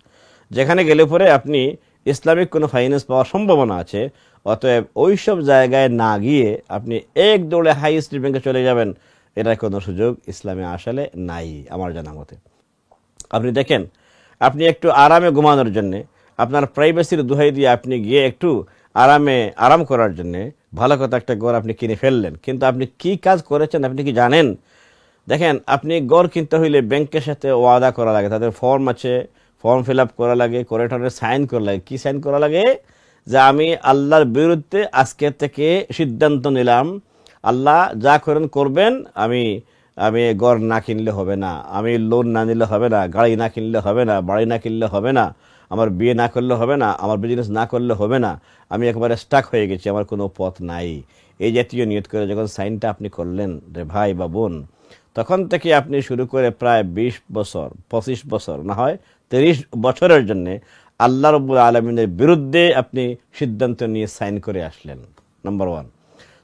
যেখানে গেলে পরে আপনি ইসলামিক কোনো ফাইন্যান্স পাওয়ার সম্ভাবনা আছে। অতএব ওই সব জায়গায় না গিয়ে আপনি এক দৌড়ে হাই স্ট্রিট ব্যাংকে চলে যাবেন, এটার কোনো সুযোগ ইসলামে আসলে নাই আমার জানা মতে। আপনি দেখেন, আপনি একটু আরামে ঘুমানোর জন্যে, আপনার প্রাইভেসির দোহাই দিয়ে আপনি গিয়ে একটু আরাম করার জন্যে ভালো কথা একটা ঘর আপনি কিনে ফেললেন, কিন্তু আপনি কি কাজ করেছেন আপনি কি জানেন? দেখেন, আপনি ঘর কিনতে হইলে ব্যাংকের সাথে ওয়াদা করা লাগে, তাদের ফর্ম আছে, ফর্ম ফিল আপ করা লাগে, কোরেটরে সাইন করা লাগে। কি সাইন করা লাগে? যে আমি আল্লাহর বিরুদ্ধে আজকে থেকে সিদ্ধান্ত নিলাম, আল্লাহ যা করেন করবেন, আমি ঘর না কিনলে হবে না, আমি লোন না নিলে হবে না, গাড়ি না কিনলে হবে না, বাড়ি না কিনলে হবে না, আমার বিয়ে না করলে হবে না, আমার বিজনেস না করলে হবে না, আমি একেবারে স্টাক হয়ে গেছি, আমার কোনো পথ নাই। এই জাতীয় নিয়ত করে যখন সাইনটা আপনি করলেন রে ভাই বা বোন, তখন থেকে আপনি শুরু করে প্রায় 20 বছর 25 বছর না হয় 30 বছরের জন্যে আল্লাহ রাব্বুল আলামিনের বিরুদ্ধে আপনি সিদ্ধান্ত নিয়ে সাইন করে আসলেন, নাম্বার 1।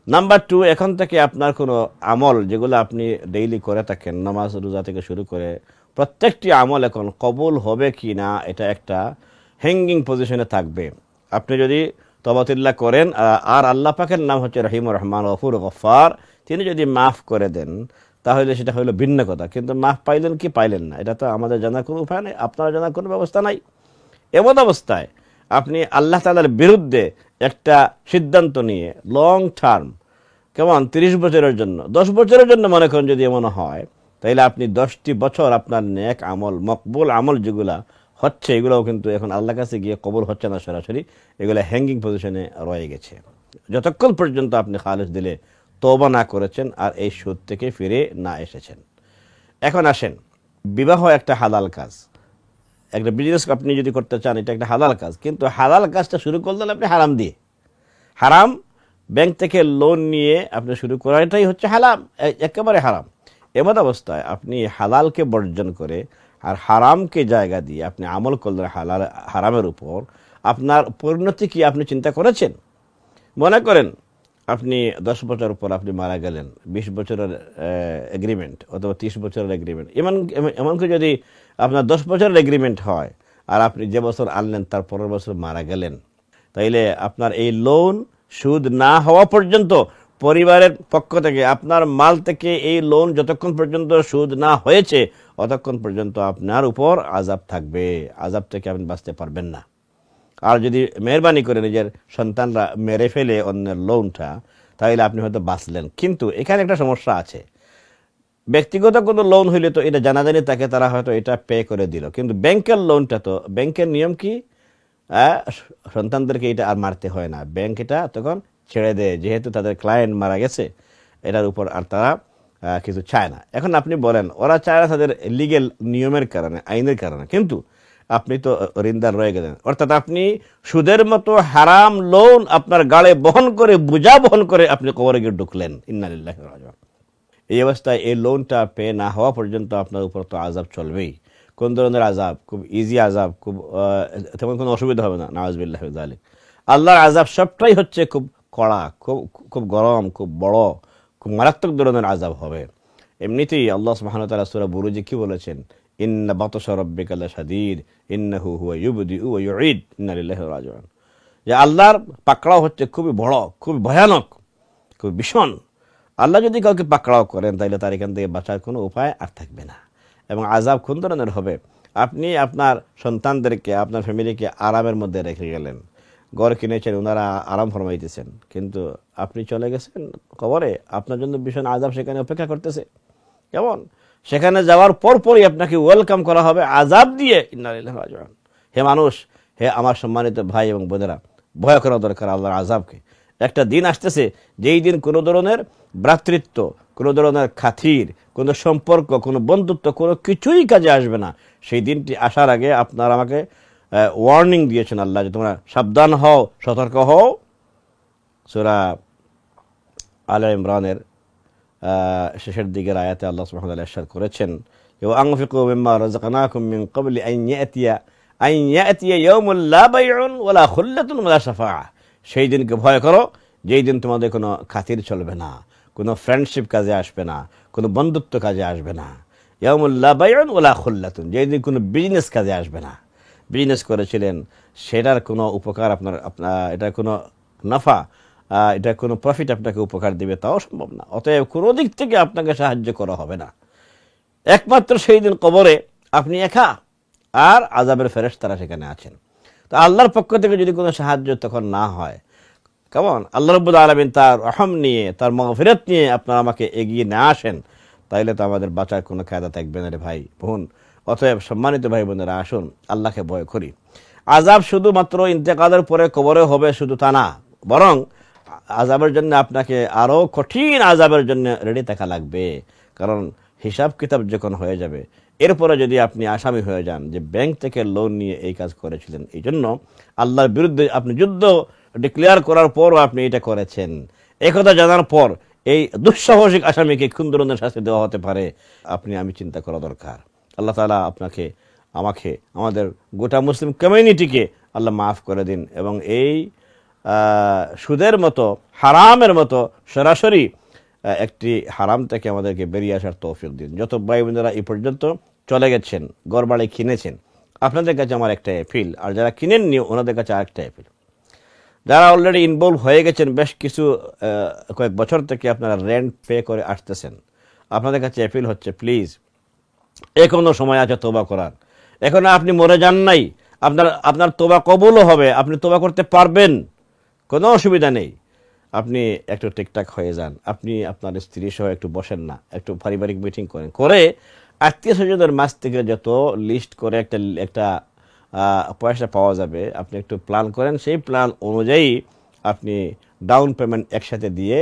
নাম্বার 2, এখন থেকে আপনার কোনো আমল যেগুলো আপনি ডেইলি করে থাকেন, নামাজ রোজা থেকে শুরু করে প্রত্যেকটি আমল এখন কবুল হবে কি না এটা একটা হ্যাঙ্গিং পজিশনে থাকবে। আপনি যদি তওবাতুল্লাহ করেন, আর আল্লাহ পাকের নাম হচ্ছে রহিম রহমান গফুর গফফার, তিনি যদি মাফ করে দেন তাহলে সেটা হলো ভিন্ন কথা। কিন্তু মাফ পাইলেন কি পাইলেন না এটা তো আমাদের জানার কোনো উপায় নেই, আপনার জানার কোনো ব্যবস্থা নাই। এমন অবস্থায় আপনি আল্লাহ তাআলার বিরুদ্ধে একটা সিদ্ধান্ত নিয়ে লং টার্ম, কেমন 30 বছরের জন্য, 10 বছরের জন্য মনে করেন যদি এমন হয়, তাইলে আপনি 10টি বছর আপনার নেক আমল, মকবুল আমল যেগুলা হচ্ছে, এগুলোও কিন্তু এখন আল্লাহর কাছে গিয়ে কবুল হচ্ছে না সরাসরি, এগুলো হ্যাঙ্গিং পজিশনে রয়ে গেছে, যতক্ষণ পর্যন্ত আপনি খালেস দিলে তওবা না করেছেন আর এই সুদ থেকে ফিরে না এসেছেন। এখন আসেন, বিবাহ একটা হালাল কাজ, একটা বিজনেস আপনি যদি করতে চান, এটা একটা হালাল কাজ, কিন্তু হালাল কাজটা শুরু করলেন আপনি হারাম দিয়ে। হারাম, ব্যাংক থেকে লোন নিয়ে আপনি শুরু করাটাই হচ্ছে হারাম, একেবারে হারাম। এমন অবস্থায় আপনি হালালকে বর্জন করে আর হারামকে জায়গা দিয়ে আপনি আমল করলেন হারামের উপর, আপনার পরিণতি কি আপনি চিন্তা করেছেন? মনে করেন আপনি 10 বছর পর আপনি মারা গেলেন, 20 বছরের এগ্রিমেন্ট অথবা 30 বছরের এগ্রিমেন্ট, এমনকি যদি আপনার 10 বছরের এগ্রিমেন্ট হয় আর আপনি যে বছর আনলেন তার পরের বছর মারা গেলেন, তাইলে আপনার এই লোন সুদ না হওয়া পর্যন্ত পরিবারের পক্ষ থেকে আপনার মাল থেকে এই লোন যতক্ষণ পর্যন্ত সুদ না হয়েছে ততক্ষণ পর্যন্ত আপনার উপর আযাব থাকবে, আযাব থেকে আপনি বাঁচতে পারবেন না। আর যদি মেহরবানি করে নিজের সন্তানরা মেরে ফেলে অন্যের লোনটা, তাহলে আপনি হয়তো বাঁচলেন। কিন্তু এখানে একটা সমস্যা আছে, ব্যক্তিগত কোনো লোন হইলে তো এটা জানাজানি তাকে, তারা হয়তো এটা পে করে দিল, কিন্তু ব্যাংকের লোনটা তো ব্যাংকের নিয়ম কি, সন্তানদেরকে এটা আর মারতে হয় না, ব্যাংক এটা তখন ছেড়ে দেয়, যেহেতু তাদের ক্লায়েন্ট মারা গেছে, এটার উপর আর তারা কিছু চায় না। এখন আপনি বলেন ওরা চায় না তাদের লিগেল নিয়মের কারণে, আইনের কারণে, কিন্তু আপনি তো ঋণদার রয়ে গেলেন, অর্থাৎ আপনি সুদের মতো হারাম লোন আপনার গাড়ে বহন করে, বোঝা বহন করে আপনি কবরে গিয়ে ঢুকলেন। ইন্না লিল্লাহি ওয়া ইন্না ইলাইহি রাজিউন। এই অবস্থায় এই লোনটা পে না হওয়া পর্যন্ত আপনার উপর তো আযাব চলবেই। কোন ধরনের আযাব? খুব ইজি আযাব, খুব তেমন কোনো অসুবিধা হবে না, নাউযুবিল্লাহি মিন যালিক। আল্লাহর আযাব সবটাই হচ্ছে খুব কড়া, খুব গরম, খুব বড়, খুব মারাত্মক ধরনের আযাব হবে। এমনিতেই আল্লাহ সুবহানাহু ওয়া তাআলা সূরা বুরুজে কি বলেছেন? ইন্না বাতশা রাব্বিকা লাশাদীদ ইন্নাহু হুয়া ইউবদিউ ওয়া ইউঈদ ইন্না লিল্লাহি ওয়া ইন্না ইলাইহি রাজিউন। যে আল্লাহর পাকড়াও হচ্ছে খুবই বড়, খুব ভয়ানক, খুব ভীষণ। আল্লাহ যদি কাউকে পাকড়াও করেন তাহলে তার এখান থেকে বাঁচার কোনো উপায় আর থাকবে না। এবং আযাব কোন ধরনের হবে? আপনি আপনার সন্তানদেরকে, আপনার ফ্যামিলিকে আরামের মধ্যে রেখে গেলেন, ঘর কিনেছেন, ওনারা আরাম ফরমাইতেছেন, কিন্তু আপনি চলে গেছেন কবরে, আপনার জন্য ভীষণ আযাব সেখানে অপেক্ষা করতেছে। কেমন? সেখানে যাওয়ার পরপরই আপনাকে ওয়েলকাম করা হবে আযাব দিয়ে। ইন্না লিল্লাহি ওয়া ইন্না ইলাইহি রাজিউন। হে মানুষ, হে আমার সম্মানিত ভাই এবং বোনেরা, ভয় করা দরকার আল্লাহর আযাবকে। একটা দিন আসতেছে যেই দিন কোনো ধরনের ভ্রাতৃত্ব, কোনো ধরনের খাতির, কোনো সম্পর্ক, কোনো বন্ধুত্ব, কোনো কিছুই কাজে আসবে না। সেই দিনটি আসার আগে আপনার আমাকে ওয়ার্নিং দিয়েছেন আল্লাহ যে তোমরা সাবধান হও, সতর্ক হও। সূরা আলে ইমরানের শেষের দিকের আয়াতে আল্লাহ সুবহানাহু ওয়া তাআলা ইরশাদ করেছেন, ওয়া আনফিকু মিম্মা রাযাকনাকুম মিন ক্বাবলি আন ইয়াতিয়া ইয়াউমুন লা বাইউন ওয়ালা খুল্লাতুন ওয়ালা শাফাআ। সেই দিনকে ভয় করো যেই দিন তোমাদের কোনো খাতির চলবে না, কোনো ফ্রেন্ডশিপ কাজে আসবে না, কোনো বন্ধুত্ব কাজে আসবে না। ইয়াউমুন লা বাইউন ওয়ালা খুল্লাতুন, যেই দিন কোনো বিজনেস কাজে আসবে না। বিজনেস করেছিলেন, সেটার কোনো উপকার আপনার এটার কোনো নাফা, এটা কোনো প্রফিট আপনাকে উপকার দিবে তাও সম্ভব না। অতএব কোনো দিক থেকে আপনাকে সাহায্য করা হবে না। একমাত্র সেই দিন কবরে আপনি একা, আর আযাবের ফেরেশতারা সেখানে আছেন। তো আল্লাহর পক্ষ থেকে যদি কোনো সাহায্য তখন না হয়, কেমন? আল্লাহ রাব্বুল আলামিন তার রহম নিয়ে, তার মাগফিরাত নিয়ে আপনারা আমাকে এগিয়ে না আসেন, তাইলে তো আমাদের বাঁচার কোনো কায়দা থাকবে না রে ভাই বোন। অতএব সম্মানিত ভাই বোনেরা, আসুন আল্লাহকে ভয় করি। আযাব শুধুমাত্র ইন্তেকালের পরে কবরে হবে শুধু তা না, বরং আযাবের জন্য আপনাকে আরো কঠিন আযাবের জন্য রেডি থাকা লাগবে। কারণ হিসাব কিতাব যখন হয়ে যাবে, এরপরে যদি আপনি আসামি হয়ে যান যে ব্যাংক থেকে লোন নিয়ে এই কাজ করেছিলেন, এই জন্য আল্লাহর বিরুদ্ধে আপনি যুদ্ধ ডিক্লেয়ার করার পরও আপনি এটা করেছেন, একথা জানার পর এই দুঃসাহসিক আসামিকে কোন ধরনের শাস্তি দেওয়া হতে পারে আমি চিন্তা করা দরকার। আল্লাহ তাআলা আপনাকে, আমাকে, আমাদের গোটা মুসলিম কমিউনিটিকে আল্লাহ মাফ করে দিন এবং এই সুদের মতো, হারামের মতো সরাসরি একটি হারাম থেকে আমাদেরকে বেরিয়ে আসার তৌফিক দিন। যত ভাই বোনেরা এই পর্যন্ত চলে গেছেন, ঘরবাড়ি কিনেছেন, আপনাদের কাছে আমার একটা অ্যাপিল, আর যারা কিনেননি ওনাদের কাছে আরেকটা অ্যাপিল। যারা অলরেডি ইনভলভ হয়ে গেছেন, বেশ কিছু কয়েক বছর থেকে আপনারা রেন্ট পে করে আসতেছেন, আপনাদের কাছে অ্যাপিল হচ্ছে, প্লিজ এখনো সময় আছে তওবা করার। এখনো আপনি মরে যান নাই, আপনার তওবা কবুলও হবে, আপনি তওবা করতে পারবেন, কোনো অসুবিধা নেই। আপনি একটু টিকটাক হয়ে যান, আপনি আপনার স্ত্রী সহ একটু বসেন না, একটু পারিবারিক মিটিং করেন, করে আত্মীয় স্বজনদের মাঝ থেকে যত লিস্ট করে একটা পয়সা পাওয়া যাবে, আপনি একটু প্ল্যান করেন। সেই প্ল্যান অনুযায়ী আপনি ডাউন পেমেন্ট একসাথে দিয়ে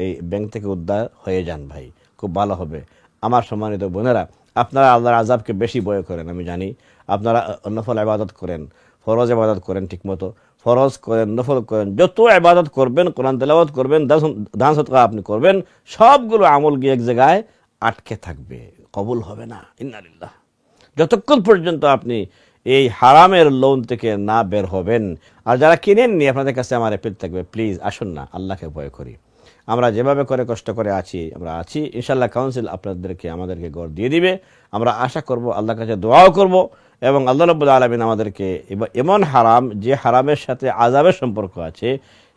এই ব্যাংক থেকে উদ্ধার হয়ে যান ভাই, খুব ভালো হবে। আমার সম্মানিত বোনেরা, আপনারা আল্লাহর আযাবকে বেশি ভয় করেন, আমি জানি। আপনারা নফল ইবাদত করেন, ফরজ ইবাদত করেন ঠিকমতো, ফরজ করেন, নফল করেন, যত ইবাদত করবেন, কোরআন তেলাওয়াত করবেন, দান সদকা আপনি করবেন, সবগুলো আমল গিয়ে এক জায়গায় আটকে থাকবে, কবুল হবে না। ইন্না লিল্লাহ। যতক্ষণ পর্যন্ত আপনি এই হারামের লোন থেকে না বের হবেন। আর যারা কিনেননি, আপনাদের কাছে আমার অ্যাপিল থাকবে, প্লিজ আসুন না, আল্লাহকে ভয় করি। আমরা যেভাবে করে কষ্ট করে আমরা আছি, ইনশাআল্লাহ কাউন্সিল আমাদেরকে গড় দিয়ে দিবে। আমরা আশা করব, আল্লাহর কাছে দোয়াও করব, এবং আল্লাহ রাব্বুল আলামিন আমাদেরকে এমন হারাম, যে হারামের সাথে আযাবের সম্পর্ক আছে,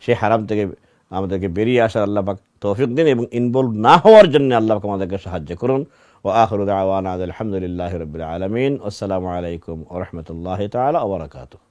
সেই হারাম থেকে আমাদেরকে বেরিয়ে আসার আল্লাহ পাক তৌফিক দিন, এবং ইনভলভ না হওয়ার জন্য আল্লাহ পাক আমাদেরকে সাহায্য করুন। ওয়া আখিরু দাওয়ানা আলহামদুলিল্লাহি রাব্বিল আলামিন। আসসালামু আলাইকুম ওয়া রাহমাতুল্লাহি তাআলা ওয়া বারাকাতুহু।